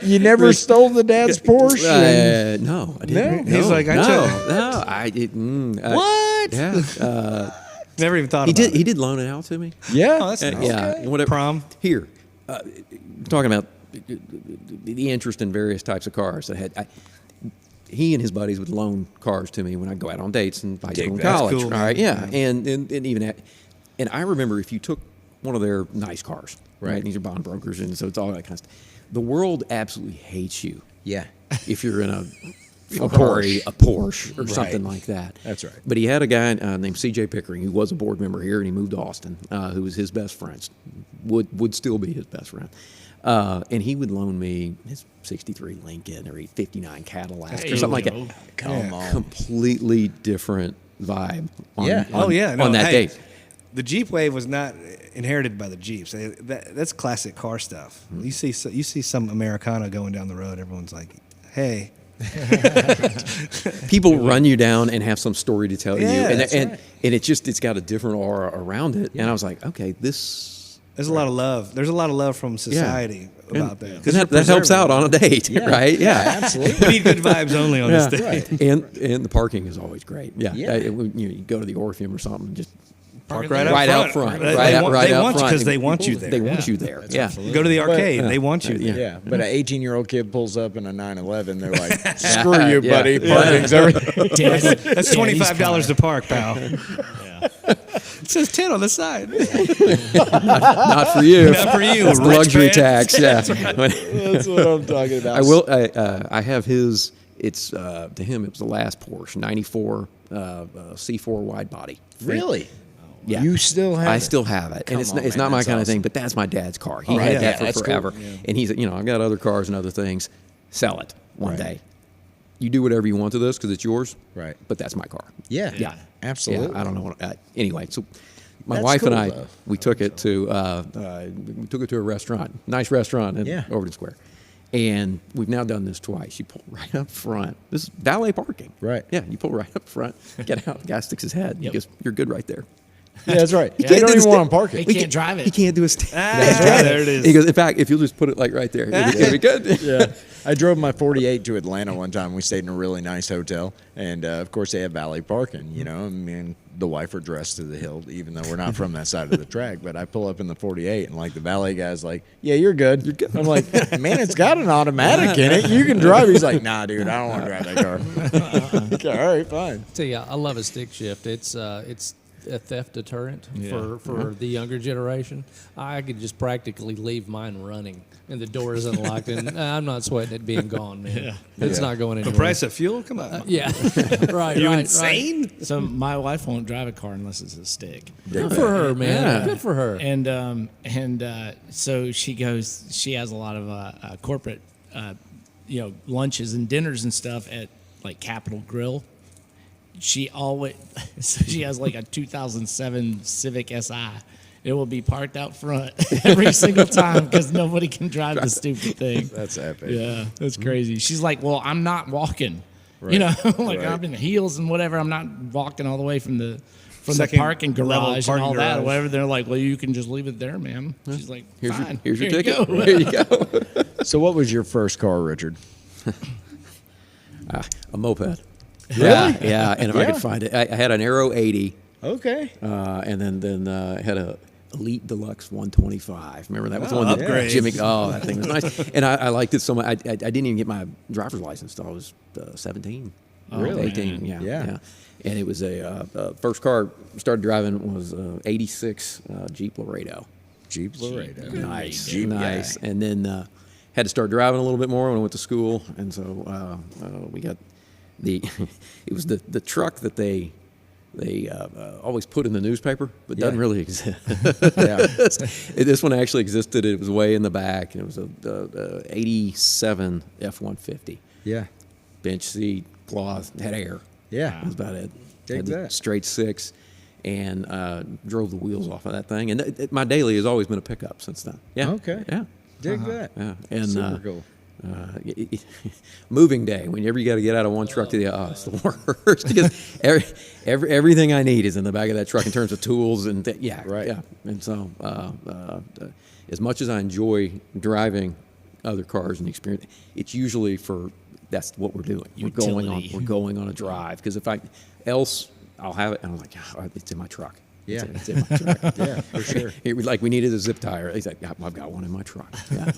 You never stole the dad's Porsche? and- No, I didn't. No? He's like, I took- no, I didn't. What? Yeah. never even thought He about did. He did loan it out to me. Yeah. Oh, that's nice. Yeah. and whatever. Prom. Here, talking about the interest in various types of cars that had. He and his buddies would loan cars to me when I'd go out on dates in high school and that. college. That's cool, all right, man. yeah, and even at, and I remember if you took one of their nice cars, right? Right. These are bond brokers, and so it's all that kind of stuff. The world absolutely hates you Yeah. if you're in a Porsche. a Porsche, or Right. something like that. That's right. But he had a guy named C.J. Pickering who was a board member here, and he moved to Austin, who was his best friend, would still be his best friend. And he would loan me his 63 Lincoln or a 59 Cadillac or something like that. Come on. Completely different vibe on, Yeah. on, on that hey, date. The Jeep wave was not inherited by the Jeeps. That's classic car stuff. Mm-hmm. You see some Americana going down the road. Everyone's like, "Hey, People run you down and have some story to tell you. Yeah, And, that's and, right. and it's got a different aura around it. And I was like, okay, this... there's a lot of love. There's a lot of love from society about that. And 'Cause that you're helps out preserving on a date, right? Yeah. Absolutely. we need good vibes only on this day. Right. And the parking is always great. Yeah. Yeah. You go to the Orpheum or something, just Park right out front. They Right out want, right they out want you front. because they want you there. They want you there. Yeah. Go to the arcade. But- they want you there. Yeah, but an 18-year-old kid pulls up in a 911. They're like, "Screw you, Yeah. buddy. Parking's everything." That's $25 to park, pal. It says 10 on the side. Not for you. Not for you, It's rich luxury man. tax. Yeah. That's what I'm talking about. I will. I have his. It's to him. It was the last Porsche, '94 C4 wide body. Really? Yeah. You still have I it? still have it, Come and it's on, it's man, not my that's kind of awesome. thing. But that's my dad's car. He Oh, had yeah, that that's for cool. forever, and he's I've got other cars and other things. Sell it one Right. day. You do whatever you want to this because it's yours. Right. But that's my car. Yeah. Yeah. Absolutely. Yeah, I don't know what. Anyway, so my That's wife and cool, I, though. we took it to we took it to a restaurant, nice restaurant in Yeah. Overton Square, and we've now done this twice. You pull right up front. This is valet parking. Right. Yeah, you pull right up front, get out. The guy sticks his head. He goes, "You're good right there." Yeah, that's right. He They can't don't do even the want to park He it. can't drive it. He can't do a stand. That's right. There it is. He goes, "In fact, if you'll just put it like right there, it'll be good." Yeah. I drove my 48 to Atlanta one time. We stayed in a really nice hotel, and of course they have valet parking. You know, me and the wife are dressed to the hilt, even though we're not from that side of the track. But I pull up in the 48, and like the valet guy's like, "Yeah, you're good." You're good. I'm like, "Man, it's got an automatic in it. You can drive." He's like, "Nah, dude, I don't want to drive that car." Okay, all right, fine. Tell you, I love a stick shift. It's a theft deterrent for the younger generation. I could just practically leave mine running and the door is unlocked, and I'm not sweating it being gone, man. It's not going The anywhere. price of fuel? Come on. Yeah, right. Are you right, insane? So my wife won't drive a car unless it's a stick. Right. Good for her, man. Yeah. Good for her. And so she goes. She has a lot of corporate, lunches and dinners and stuff at like Capitol Grill. She always so she has like a 2007 Civic Si. It will be parked out front every single time because nobody can drive the stupid thing. That's epic. Yeah, that's crazy. She's like, "Well, I'm not walking." Right. You know, like Right. I'm in heels and whatever. I'm not walking all the way from the Second parking level garage parking and all that. garage. Or whatever. They're like, "Well, you can just leave it there, ma'am." She's like, Here's "Fine. your Here you ticket. go." Here you go. So, what was your first car, Richard? A moped. Really? Yeah. And if I Yeah. could find it, I had an Aero 80, Okay. and then I had a Elite Deluxe 125. Remember that was the one that upgrade. Jimmy? Oh, that thing was nice, and I liked it so much. I didn't even get my driver's license until I was 17. Really? 18. Yeah. Yeah. and it was first car started driving was '86 Jeep Laredo. Jeep Laredo. Nice, Jeep nice. guy. And then had to start driving a little bit more when I went to school, and so we got the. It was the truck that they always put in the newspaper, but doesn't really exist. This one actually existed. It was way in the back, and it was a '87 F-150. Yeah. Bench seat, cloth, had air. Yeah. That was about it. Dig Had the that. straight six, and drove the wheels off of that thing. And my daily has always been a pickup since then. Yeah. Okay. Yeah. Dig that. Yeah. And Super cool. moving day, whenever you got to get out of one truck to the other, it's the worst because everything I need is in the back of that truck in terms of tools and Right. yeah. And so, as much as I enjoy driving other cars and the experience, it's usually that's what we're doing. Utility. We're going on a drive because I'll have it and I'm like, oh, it's in my truck. Yeah. It's in my truck. Yeah, for sure. It was like we needed a zip tire. He's like, I've got one in my truck. Yeah.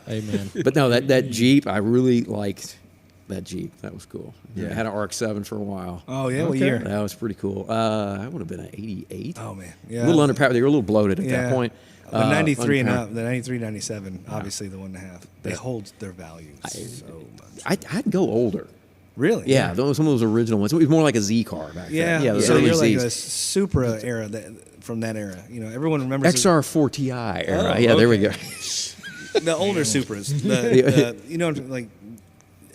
Amen. But no, that Jeep, I really liked that Jeep. That was cool. Yeah. I had an RX-7 for a while. Oh yeah, what Okay. year? That was pretty cool. That would have been an '88. Oh man, A yeah. little underpowered. They were a little bloated at that point. The 93 and underpowered. up, the 93, 97, obviously the 1.5. They hold their value so much. I'd go older. Really? Yeah, some of those original ones. It was more like a Z car back Yeah. then. Yeah, those So early you're like Zs. a Supra era from that era. You know, everyone remembers XR4 Ti era. Oh, Yeah, there we go. the older Supras. You know, like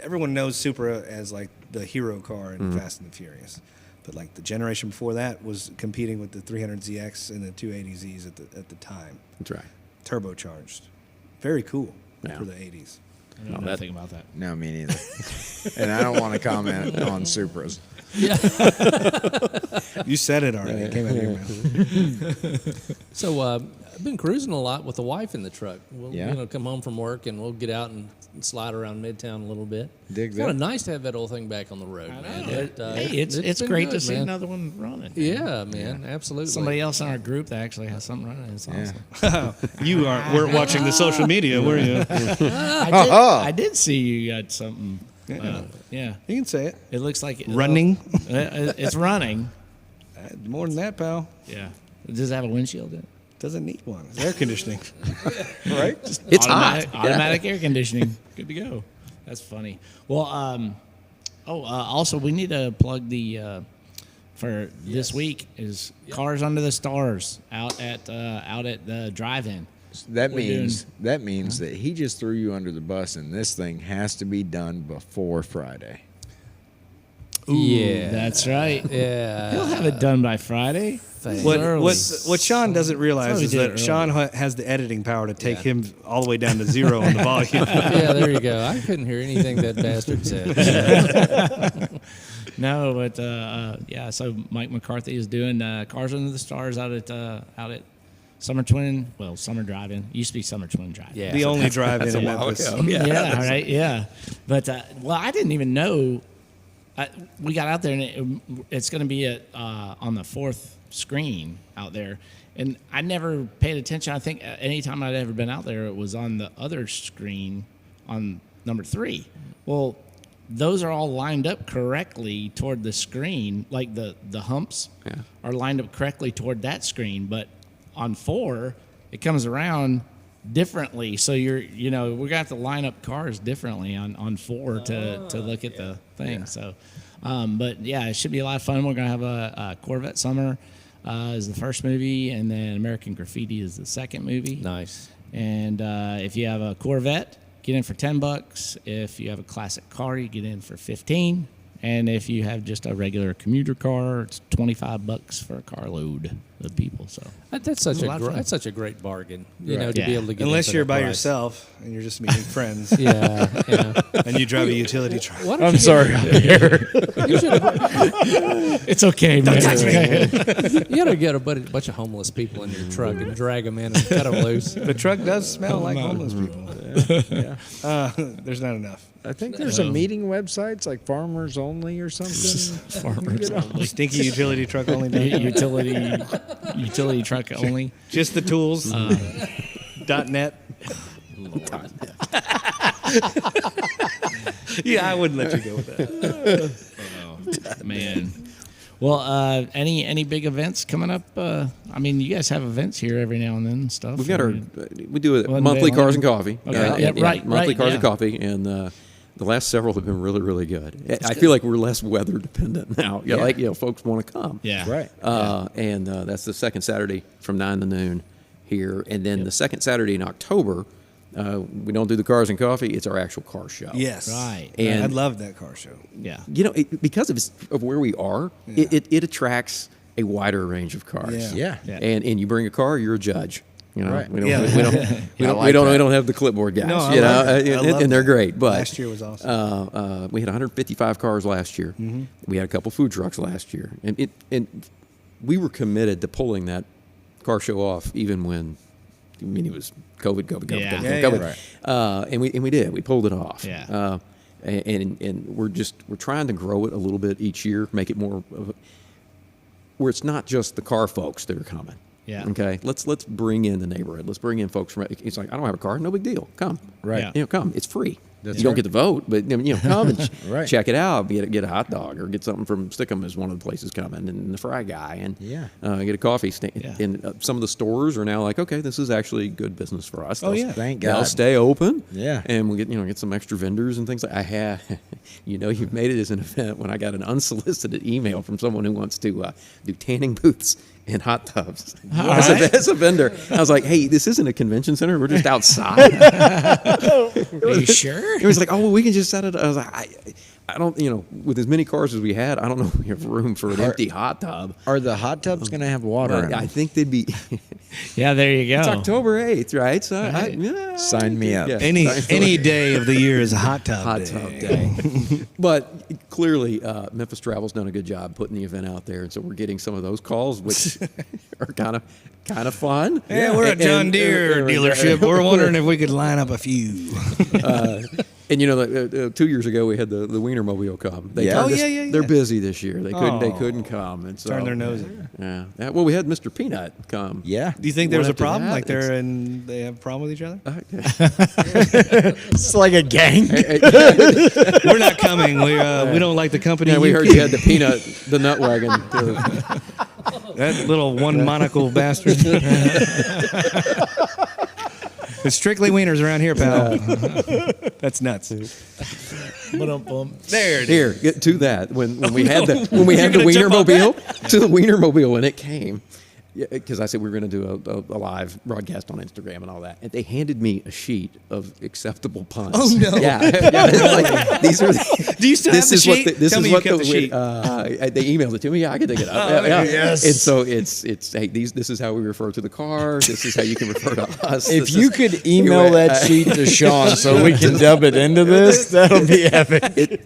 everyone knows Supra as like the hero car in Fast and the Furious, but like the generation before that was competing with the 300ZX and the 280Zs at the time, That's right. turbocharged. Very cool Yeah. for the 80s. I know nothing about that. No, me neither. And I don't want to comment on Supras. You said it already. It came out of your mouth. So I've been cruising a lot with the wife in the truck. We'll Yeah. come home from work and we'll get out and slide around Midtown a little bit. Dig It's kind that. of nice to have that old thing back on the road, man. Hey, it's been great good, to see man. another one running. Yeah, man, absolutely. Somebody else in our group that actually has something running. It's awesome. You weren't watching the social media, were you? I did see you got something. Yeah. You can say it. It looks like Running? It's running. More than that, pal. Yeah. Does it have a windshield in it? Doesn't need one. It's air conditioning. Right? It's automatic, hot. Automatic air conditioning. Good to go. That's funny. Well, also we need to plug the for this week is Cars Under the Stars out at the drive-in. That We're means that he just threw you under the bus, and this thing has to be done before Friday. Yeah, That's right. yeah. He'll have it done by Friday. What Sean doesn't realize we is did that it Sean has the editing power to take him all the way down to zero on the volume. Yeah, there you go. I couldn't hear anything that bastard said. No, but yeah. So Mike McCarthy is doing Cars Under the Stars out at Summer Drive-In. Used to be Summer Twin Drive-In. Yeah. The only drive-in in while Memphis. ago. Yeah, right. Yeah, but I didn't even know. We got out there, and it's going to be on the fourth screen out there, and I never paid attention. I think anytime I'd ever been out there, it was on the other screen on number 3. Well, those are all lined up correctly toward the screen, like the humps are lined up correctly toward that screen, but on 4, it comes around differently. So we're gonna have to line up cars differently on 4 to look at the thing. Yeah. So, but yeah, it should be a lot of fun. We're gonna have a Corvette Summer is the first movie, and then American Graffiti is the second movie. Nice. And if you have a Corvette, get in for $10. If you have a classic car, you get in for $15. And if you have just a regular commuter car, it's $25 for a carload of people. So That's such a great bargain, to Right. be able to get. Unless into you're that by price. yourself and you're just meeting friends Yeah, yeah. and you drive a utility truck. Why don't I'm you sorry. it's okay, man. You gotta get a bunch of homeless people in your truck and drag them in and cut them loose. The truck does smell like homeless people. There's not enough. I think there's a meeting websites like Farmers Only or something. Farmers only. Stinky utility truck only. utility truck only. Just the tools. .net. Yeah, I wouldn't let you go with that. Man. Well, any big events coming up? I mean, you guys have events here every now and then and stuff. We've got or- we do a Well, monthly they- Cars and Coffee. Okay. Yeah, right, Monthly right, Cars and yeah. Coffee, and the last several have been really, really good. I feel like we're less weather dependent now. Yeah. Like folks want to come. Yeah. Right. And that's the second Saturday from 9 to noon here, and then the second Saturday in October. We don't do the Cars and Coffee; it's our actual car show. Yes. Right. And- I love that car show. Yeah. Because of where we are, it attracts a wider range of cars. Yeah. Yeah. And you bring a car, you're a judge. Right. We don't Yeah. we don't like that. we don't have the clipboard guys. No, I you love know, it. I love and they're that. great. But Last year was awesome. we had 155 cars last year. Mm-hmm. We had a couple food trucks last year, and we were committed to pulling that car show off, even when it was COVID. Yeah. Yeah, COVID. yeah. And we did. We pulled it off. Yeah. And we're trying to grow it a little bit each year, make it more of a, where it's not just the car folks that are coming. Yeah. Okay. Let's bring in the neighborhood. Let's bring in folks from. It's like I don't have a car, no big deal. Come. Right. Yeah. Come. It's free. That's you don't right. get to vote, but come and Right. check it out. Get a hot dog or get something from Stickum is one of the places coming, and the Fry Guy, and Yeah. get a coffee stand. Yeah. And some of the stores are now like, okay, this is actually good business for us. Oh, They'll- yeah. Thank They'll God. stay open. Yeah. And we get some extra vendors and things like. I have, you've made it as an event when I got an unsolicited email from someone who wants to do tanning booths and hot tubs as a vendor. I was like, hey, this isn't a convention center. We're just outside. Are you sure? It was like, oh, well, we can just set it. I was like, I don't, with as many cars as we had, I don't know if we have room for an empty hot tub. Are the hot tubs going to have water in But them? I think they'd be. Yeah, there you go. It's October 8th, right? So Right. Sign me up. Any day of the year is a hot tub hot day. tub day. But clearly, Memphis Travel's done a good job putting the event out there, and so we're getting some of those calls, which are kind of fun. Yeah, we're at John Deere dealership. We're wondering if we could line up a few. And 2 years ago we had the Wienermobile come. They Yeah. turned Oh, us- yeah. They're busy this year. They Oh. couldn't come, and so Turn their nose in. Yeah. Well, we had Mr. Peanut come. Yeah. Do you think there was a After problem? that, Like they have a problem with each other? It's like a gang. We're not coming. We don't like the company. Yeah, we you heard keep. you had the nut wagon. That little one monocle bastard. It's strictly wieners around here, pal. That's nuts. There it is. Here, get to that. When we had the gonna jump on Wienermobile, to the Wienermobile when it came, because I said we were going to do a live broadcast on Instagram and all that, and they handed me a sheet of acceptable puns. Oh, no. Yeah, it's like, these are. Do you still have the sheet? This Tell is me what you kept the sheet. they emailed it to me. Yeah, I can dig it up. Oh, yeah. yes. And so it's hey, this is how we refer to the car. This is how you can refer to us. If This you is- could email that sheet to Sean so we can dub it into this, that'll be epic.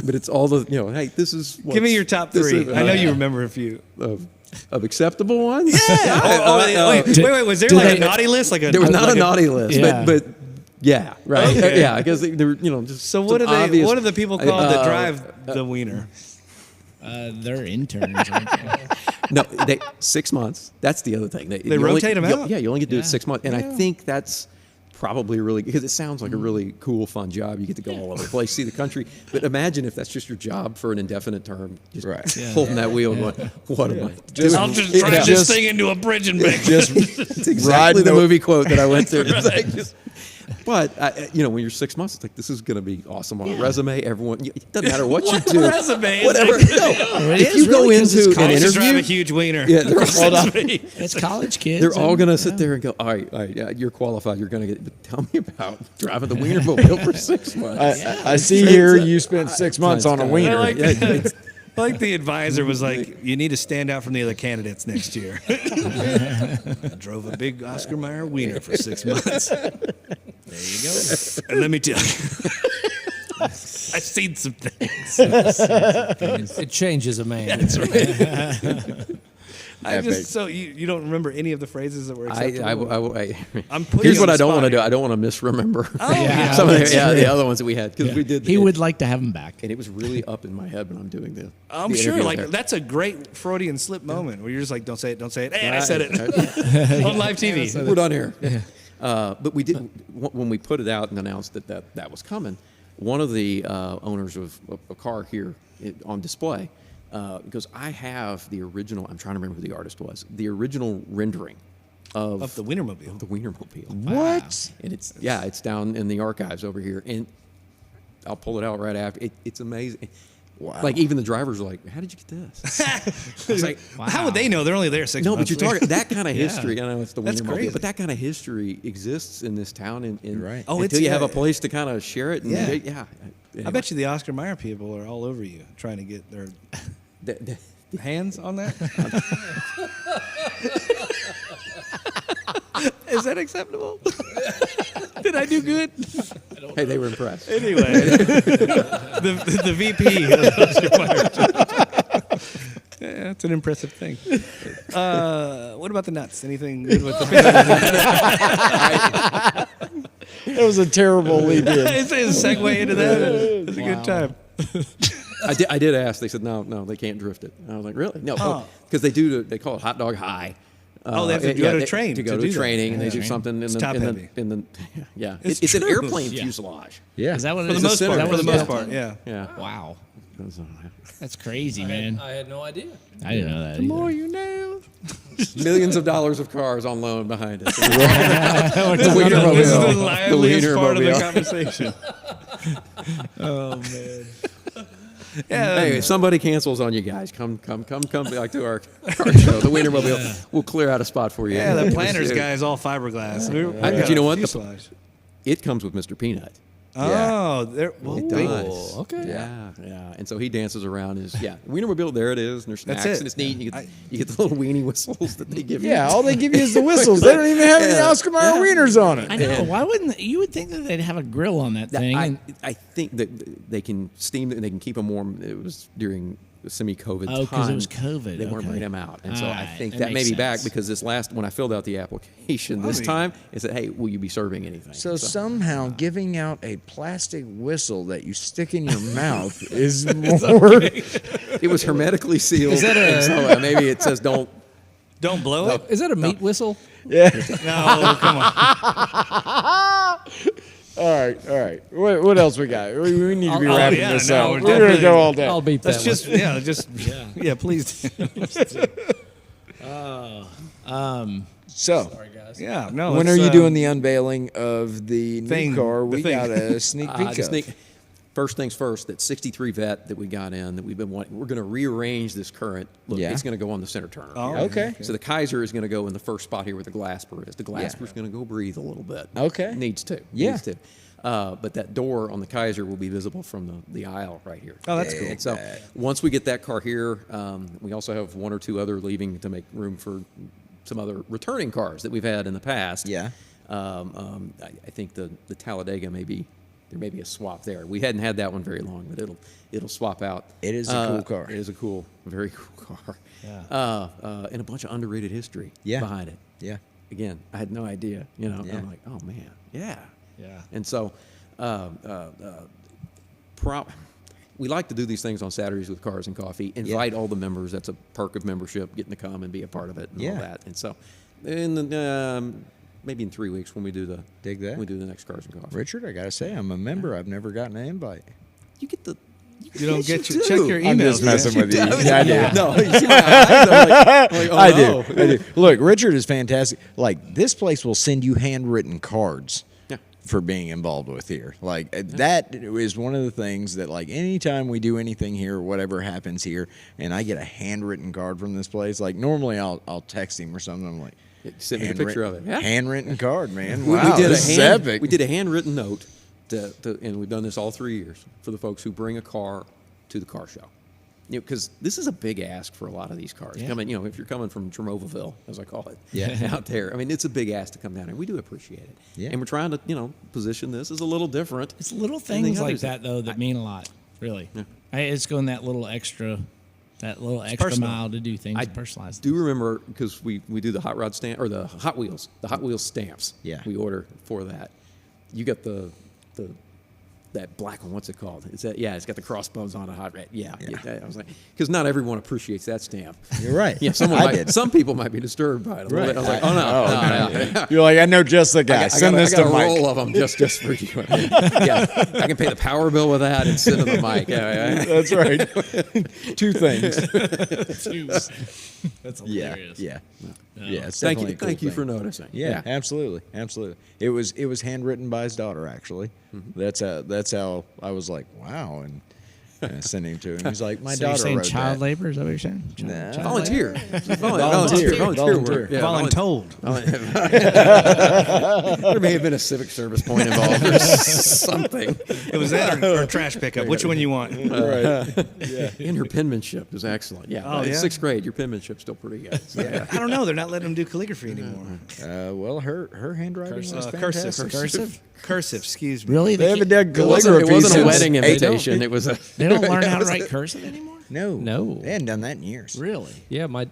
but it's all the hey, this is. Give me your top this three. is- I know you remember a few. of acceptable ones. Wait. Was there did like they- a naughty list? Like a There was not like a naughty list, Yeah. but yeah, right, Okay. yeah, because they were just So what some are they? obvious- What are the people called that drive the wiener? They're interns. aren't they? No, 6 months. That's the other thing. They you rotate 'em you- out? Yeah, you only get to do it Yeah. 6 months, and I think that's probably really because it sounds like a really cool, fun job. You get to go all over the place, see the country. But imagine if that's just your job for an indefinite term, just Right. Yeah. holding that wheel. Going, what am I? Just- I'll just it- drive just- this thing into a bridge and back. Just It's exactly riding the the- movie quote that I went through. It's like but when you're 6 months, it's like this is going to be awesome on a resume. Everyone, it doesn't matter what you do, resume? whatever. No, It if is you go really 'cause it's into an college. Just drive a interview, huge wiener. yeah, they're all, It's college kids. they're all and- going to sit there and go, all right, yeah, you're qualified. You're going to get. But tell me about driving the Wienermobile for 6 months. I see here you spent 6 months on a I wiener. like Yeah, that. I like the advisor was like, you need to stand out from the other candidates next year. I drove a big Oscar Mayer wiener for 6 months. There you go. And let me tell you, I've seen some things. It changes a man. That's right. I Epic. just so you don't remember any of the phrases that were acceptable. I'm putting Here's you what on I the don't want to spot do. here. I don't want to misremember. Yeah, some of that's the other ones that we had because we did. He would like to have them back. and it was really up in my head when I'm doing the. I'm the sure, interview like with her. that's a great Freudian slip moment where you're just like, don't say it. Hey, I said it on live TV. We're done here. But we did when we put it out and announced that was coming. One of the owners of a car here on display because I have the original. I'm trying to remember who the artist was. The original rendering of the Wienermobile. The Wienermobile. What? And it's down in the archives over here, and I'll pull it out right after. It's amazing. Wow. Like even the drivers are like, "How did you get this?" I was like, How would they know? They're only there 6 "No, months. but you're talking that kind of history. I know it's the That's Wienermobile, crazy. but that kind of history exists in this town, and Right. Oh, until it's- you have a place to kind of share it. And Yeah. yeah. I bet you the Oscar Mayer people are all over you trying to get their hands on that. Is that acceptable? Did I do good? Hey, they were impressed. Anyway, the VP. Yeah, that's an impressive thing. What about the nuts? Anything good with the? That was a terrible lead in. It's a segue into that. It's a good time. I did ask. They said no, they can't drift it. And I was like, really? No, because they call it hot dog high. Oh, they have to go to train to go to to do that. training, and they do Training. something It's in top the heavy. yeah. It's It's an true. airplane Yeah. fuselage. Yeah. Is that what For it the is? most Is that part. what For the it's most called? part, yeah. Yeah. Wow. That's crazy, I man. had no idea. I didn't know that. Either. you know. Millions of dollars of cars on loan behind it. This is the liveliest part of the Wienermobile. conversation. Oh man. Yeah. Hey, if somebody cancels on you guys, come back to our show, the Wienermobile. We'll clear out a spot for you. Yeah, the planners guy is all fiberglass. But you know what? Fuselage. It comes with Mr. Peanut. Oh, there. Well, It big- does. Okay. Yeah. And so he dances around. Wienermobile, there it is. And there's snacks, That's it. and it's neat. And you get the little weenie whistles that they give you. Yeah, all they give you is the whistles. They don't even have any Oscar Mayer wieners on it. I know. Why wouldn't you would think that they'd have a grill on that thing? I think that they can steam them. They can keep them warm. It was during the semi-COVID Oh, 'cause time. it was COVID, They weren't okay. bringing them out, and so I Alright, think that that may makes be back sense. because when I filled out the application this time, it said, "Hey, will you be serving anything?" So somehow giving out a plastic whistle that you stick in your mouth is more. it was hermetically sealed. Is that a- and so maybe it says don't. Don't blow it. Is that a meat whistle? Yeah. No, come on. All right. What else we got? We need to be I'll- wrapping yeah, this no, up. we're We're going to definitely- go all day. I'll beep Let's that just yeah, please. So, Sorry, guys. Yeah, no. when are let's, you doing the unveiling of the thing, new car? the We thing. got a sneak peek of. First things first, that 63 Vet that we got in that we've been wanting, we're going to rearrange this current. Look, Yeah. it's going to go on the center turner. Oh, here. okay. So the Kaiser is going to go in the first spot here where the Glasper is. The Glasper's going to go breathe a little bit. Okay. Needs to. Yeah. Needs to. But that door on the Kaiser will be visible from the aisle right here. Oh, that's cool. And so once we get that car here, we also have one or two other leaving to make room for some other returning cars that we've had in the past. Yeah. I think the Talladega there may be a swap there. We hadn't had that one very long, but it'll swap out. It is a cool car. It is a very cool car. Yeah. And a bunch of underrated history Yeah. behind it. Yeah. Again, I had no idea. Yeah. I'm like, oh man, yeah. Yeah. And so, we like to do these things on Saturdays with Cars and Coffee. Invite all the members. That's a perk of membership, getting to come and be a part of it and Yeah. all that. And so, maybe in 3 weeks when we do Dig that. when we do the next Cars and Coffee. Richard, I got to say, I'm a member. I've never gotten an invite. You get the. You don't get you your do. check your emails. I'm just man. messing with you. Yeah, I do. No, you see my eyes? I'm like, oh, I no. do. I do. Look, Richard is fantastic. Like, this place will send you handwritten cards Yeah. for being involved with here. Like, that is one of the things that, like, anytime we do anything here, whatever happens here, and I get a handwritten card from this place, like, normally I'll text him or something. I'm like, Send me a picture of it. Yeah. Handwritten card, man. We Wow, did this is a hand, epic. We did a handwritten note, and we've done this all 3 years for the folks who bring a car to the car show. Because this is a big ask for a lot of these cars. Yeah. Coming, if you're coming from Tremovaville, as I call it, Yeah. out there. I mean, it's a big ask to come down here. We do appreciate it. Yeah. And we're trying to, position this as a little different. It's little than the things like others. that though that mean a lot. Really, it's going that little extra personal. mile to do things I personalized. do remember because we do the hot rod stamp or the Hot Wheels stamps. Yeah. We order for that. You got the that black one. What's it called? Is that it's got the crossbones on it. Hot red. Yeah. I was like, because not everyone appreciates that stamp. You're right. Yeah, some people might be disturbed by it a little bit. I was like, oh no. You're like, I know just the guy. Send this I got to a Mike. roll of them just for you. Yeah, I can pay the power bill with that and send them to Mike. That's right. Two things. That's hilarious. Yeah. It's Thank definitely you. a cool Thank you thing. for noticing. Yeah, absolutely. It was handwritten by his daughter, actually. That's how I was like, wow, and sending to him. He's like, my So you're daughter saying wrote child that. labor? Is that what you're saying? Nah. Child Volunteer. Volunteer. Yeah, Voluntold. There may have been a civic service point involved or something. It was that or trash pickup. Which one you want? Right. And her penmanship was excellent. Yeah. Oh, yeah? 6th grade, your penmanship's still pretty good. So, yeah. I don't know. They're not letting them do calligraphy anymore. Well, her handwriting was Cursive. fantastic. Cursive. Excuse me. Really? They haven't done It calligraphy wasn't a since wedding 8. invitation. It was a. They don't learn how to write cursive anymore? No. They hadn't done that in years. Really? Yeah, my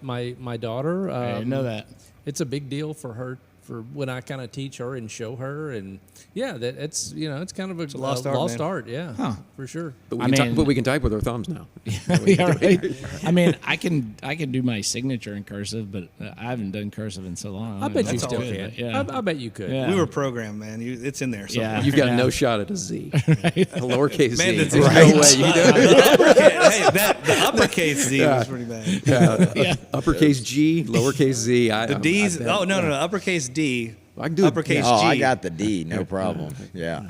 daughter. I didn't know that. It's a big deal for her for when I kind of teach her and show her, and that it's it's kind of a lost art, man. art. Yeah, for sure. But we, I can mean- but we can type with our thumbs now. Yeah, right. I mean, I can do my signature in cursive, but I haven't done cursive in so long. I bet you That's still all can. good, Yeah. I bet you could. Yeah. We were programmed, man. It's in there. So. Yeah. You've got no shot at a Z. A lowercase Man, Z. that's There's right. no way you can do it. Hey, the uppercase Z was pretty bad. Yeah. Uppercase G, lowercase Z. The D's. I Oh no, uppercase D. I can do it. uppercase Oh, G. I got the D, no problem. Yeah.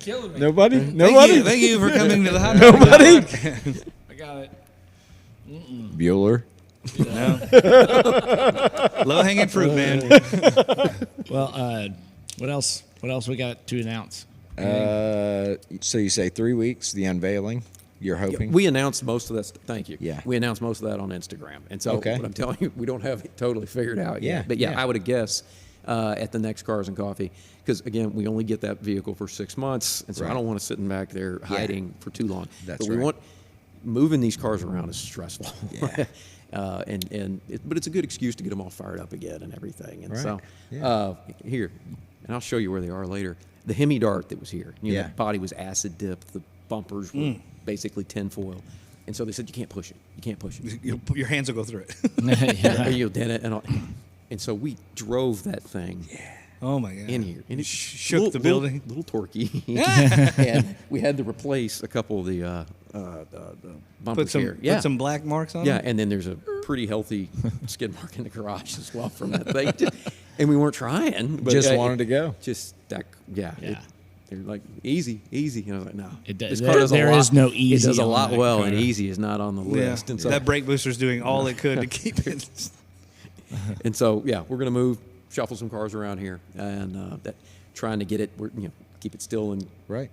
Killing me. Nobody? Thank you for coming to the hot dog. Nobody? I got it. Bueller. Low hanging fruit, man. Well, what else? What else we got to announce? So you say 3 weeks, the unveiling. You're hoping? We announced most of that. Thank you. Yeah. We announced most of that on Instagram, and so Okay. what I'm telling you, we don't have it totally figured out Yeah, yet. But yeah. I would guess at the next Cars and Coffee, because again, we only get that vehicle for 6 months, and so I Right. don't want to sitting back there hiding for too long. That's but we right. want moving these cars around is stressful. Yeah. But it's a good excuse to get them all fired up again and everything. And Right. so Yeah. here, and I'll show you where they are later. The Hemi Dart that was here, Yeah. the body was acid dipped, the bumpers were basically tinfoil, and so they said you can't push it. You can't push it. Your hands will go through it. Yeah. You'll dent it, and so we drove that thing. Oh my god. In here, and it Shook the building. little torquey, and we had to replace a couple of the bumpers here. Put some black marks on Yeah, it. and then there's a pretty healthy skid mark in the garage as well from that thing. And we weren't trying. But Just wanted to go. Just that, Yeah. they're like, easy. And I was like, no. It does- This there- car does a there lot- is no It easy does a on lot that well, car. and easy is not on the Yeah. list. And so, That brake booster's doing all it could to keep it. we're going to move, shuffle some cars around here, and trying to get it, keep it still Right.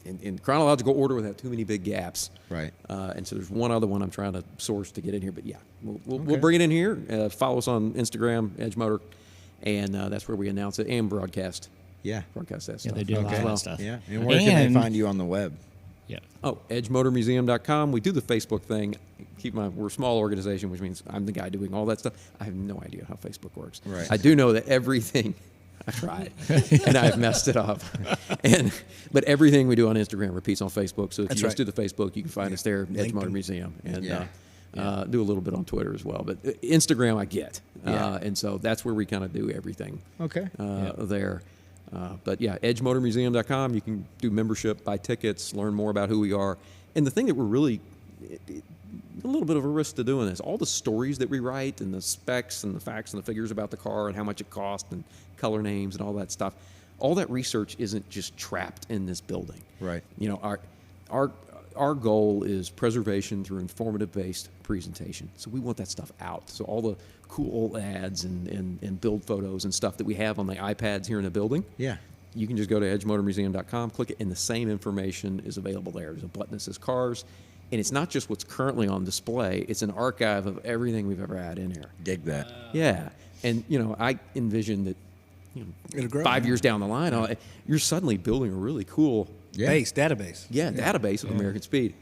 in chronological order without too many big gaps. Right. And so there's one other one I'm trying to source to get in here. But yeah, we'll bring it in here. Follow us on Instagram, Edge Motor, and that's where we announce it and broadcast Yeah. that stuff. Yeah, they do a lot as of well. stuff. Yeah. And where can they find you on the web? Yeah. Oh, edgemotormuseum.com. We do the Facebook thing. We're a small organization, which means I'm the guy doing all that stuff. I have no idea how Facebook works. Right. I do know that everything. I tried, and I've messed it up. But everything we do on Instagram repeats on Facebook. So if That's you just right. do the Facebook, you can find us there, Edge Link Motor them. Museum, and Yeah. do a little bit on Twitter as well. But Instagram, I get, Yeah. and so that's where we kind of do everything. Okay. There. But yeah, edgemotormuseum.com. You can do membership, buy tickets, learn more about who we are. And the thing that we're really a little bit of a risk to doing this, all the stories that we write and the specs and the facts and the figures about the car and how much it costs and color names and all that stuff, all that research isn't just trapped in this building. Right. Our goal is preservation through informative based presentation. So we want that stuff out. So all the cool old ads and build photos and stuff that we have on the iPads here in the building. Yeah. You can just go to edgemotormuseum.com, click it, and the same information is available there. There's a button that says cars, and it's not just what's currently on display, it's an archive of everything we've ever had in here. Dig that. Yeah. And, I envision that, It'll grow. 5 years down the line, you're suddenly building a really cool Database. database of American Speed.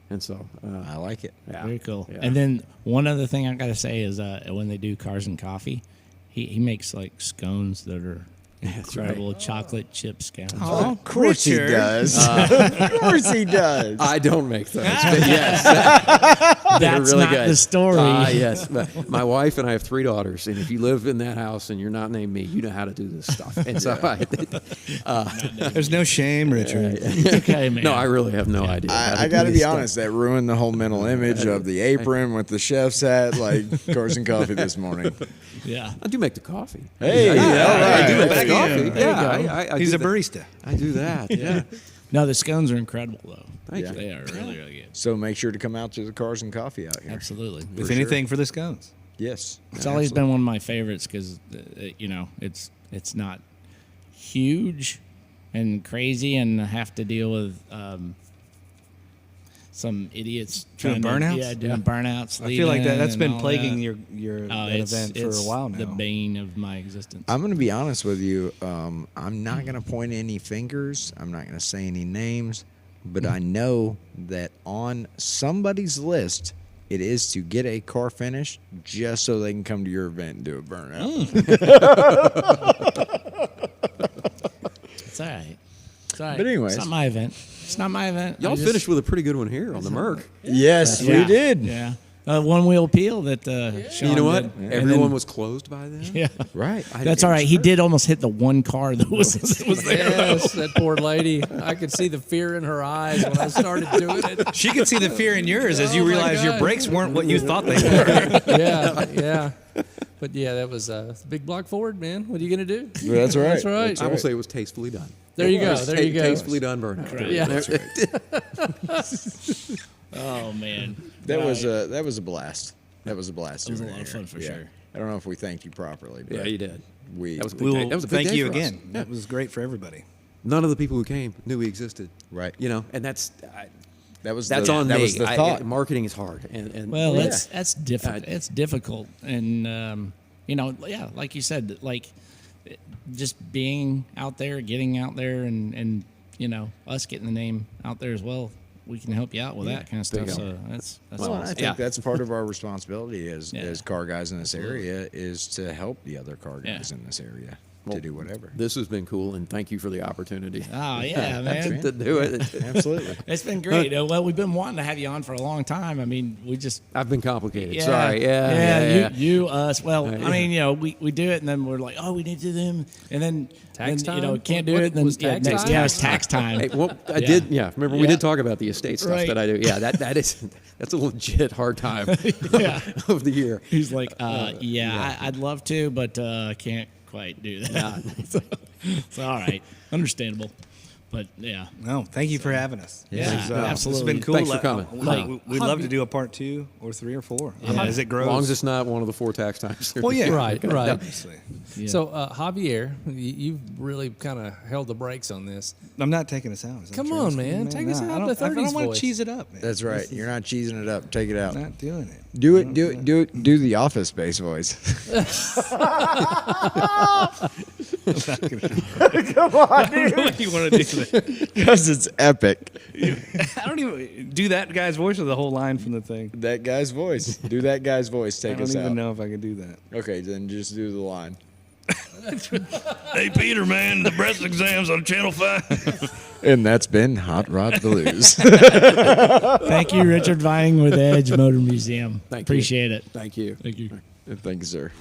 And so, I like it. yeah. Very cool. Yeah. And then one other thing I got to say is when they do Cars and Coffee, he makes like scones that are That's right. incredible chocolate chip scones. Of course Richard. he does. Of course he does. I don't make those, but yes, they're That's really not good. the story. Yes, my wife and I have 3 daughters, and if you live in that house and you're not named me, you know how to do this stuff. And so, There's no shame, Richard. It's okay, man. no, I really have no idea. how I do got to this be stuff. honest. That ruined the whole mental image of the apron with the chef's hat, like Cars and Coffee this morning. Yeah. I do make the coffee. Hey, all I do right. make the coffee. There you go. I He's do a that. barista. I do that. Yeah. No, the scones are incredible, though. Thank Yeah. you. They are really, really good. So make sure to come out to the Cars and Coffee out here. Absolutely. If anything, for the scones. Yes. It's always been one of my favorites because, it's not huge and crazy, and I have to deal with some idiots Doing trying to- burnouts? Yeah, doing burnouts. I feel like that's leaving been and all plaguing that. your Oh, that event for a while now. The bane of my existence. I'm going to be honest with you. I'm not going to point any fingers. I'm not going to say any names, but I know that on somebody's list, it is to get a car finished just so they can come to your event and do a burnout. It's all right. It's all right. But anyways. It's not my event. It's not my event. Y'all finished with a pretty good one here on the Merc. Yes, Yeah. we did. Yeah. One wheel peel that Sean You know what? did. And Everyone then- was closed by then. Yeah. Right. That's all right. He did almost hit the one car that was there. Yes, that poor lady. I could see the fear in her eyes when I started doing it. She could see the fear in yours as you Oh, my realized your God. brakes weren't what you thought they were. Yeah. But yeah, that was a big block forward, man. What are you gonna do? That's right. That's right. I will say it was tastefully done. There you go. It was There you go. Tastefully done burnout. Yeah. Oh man. That Right. was a blast. That was a blast. It was a doing lot of here. fun for sure. I don't know if we thanked you properly, but Yeah, you did. we That was a big We day. will That was a big thank day you for us. again. That was great for everybody. None of the people who came knew we existed. Right. You know, and that's that's on that me. was the thought. Marketing is hard, and Well, yeah. that's difficult. It's difficult, and yeah, like you said, like just being out there, getting out there, and us getting the name out there as well. We can help you out with that kind of There stuff. you go. So that's Well, I awesome. think that's part of our responsibility as Yeah. car guys in this area is to help the other car guys Yeah. in this area to do whatever. This has been cool, and thank you for the opportunity Oh yeah, man. to do it. Absolutely. It's been great. Well, we've been wanting to have you on for a long time. I mean, we just I've been complicated. yeah, Sorry. Yeah. You, us. Well, Yeah. I mean, we do it, and then we're like, oh, we need to do them, and then Tax then, time? can't do What- it. And then was tax next, time? yeah, it's tax time. Hey, well, I Yeah. did. Yeah, remember we Yeah. did talk about the estate stuff Right. that I do. Yeah, that's a legit hard time Yeah. of the year. He's like, I'd love to, but I can't quite do that. It's all right, understandable, but yeah. No, thank you for having us. Yeah, This is, absolutely. It's been cool. Thanks for coming. We'd love to do a part 2 or 3 or 4 as it grows. As long as it's not one of the 4 tax times. well, yeah, Right. obviously. Yeah. So Javier, you've really kind of held the brakes on this. I'm not taking us out. Is that Come true? on, man. Take us out the I 30s don't want voice. to cheese it up, man. That's right. You're not cheesing it up. Take it out. I'm not doing it. Do the Office Space voice. Come on, dude. You want to do that? Because it's epic. I don't even do that guy's voice or the whole line from the thing. That guy's voice. Do that guy's voice. I Take don't us even out. know if I can do that. Okay, then just do the line. Hey, Peter, man, the breast exams on Channel 5. And that's been Hot Rod Blues. Thank you, Richard Vining with Edge Motor Museum. Thank you. Appreciate it. Thank you. Thank you. Thank you, sir.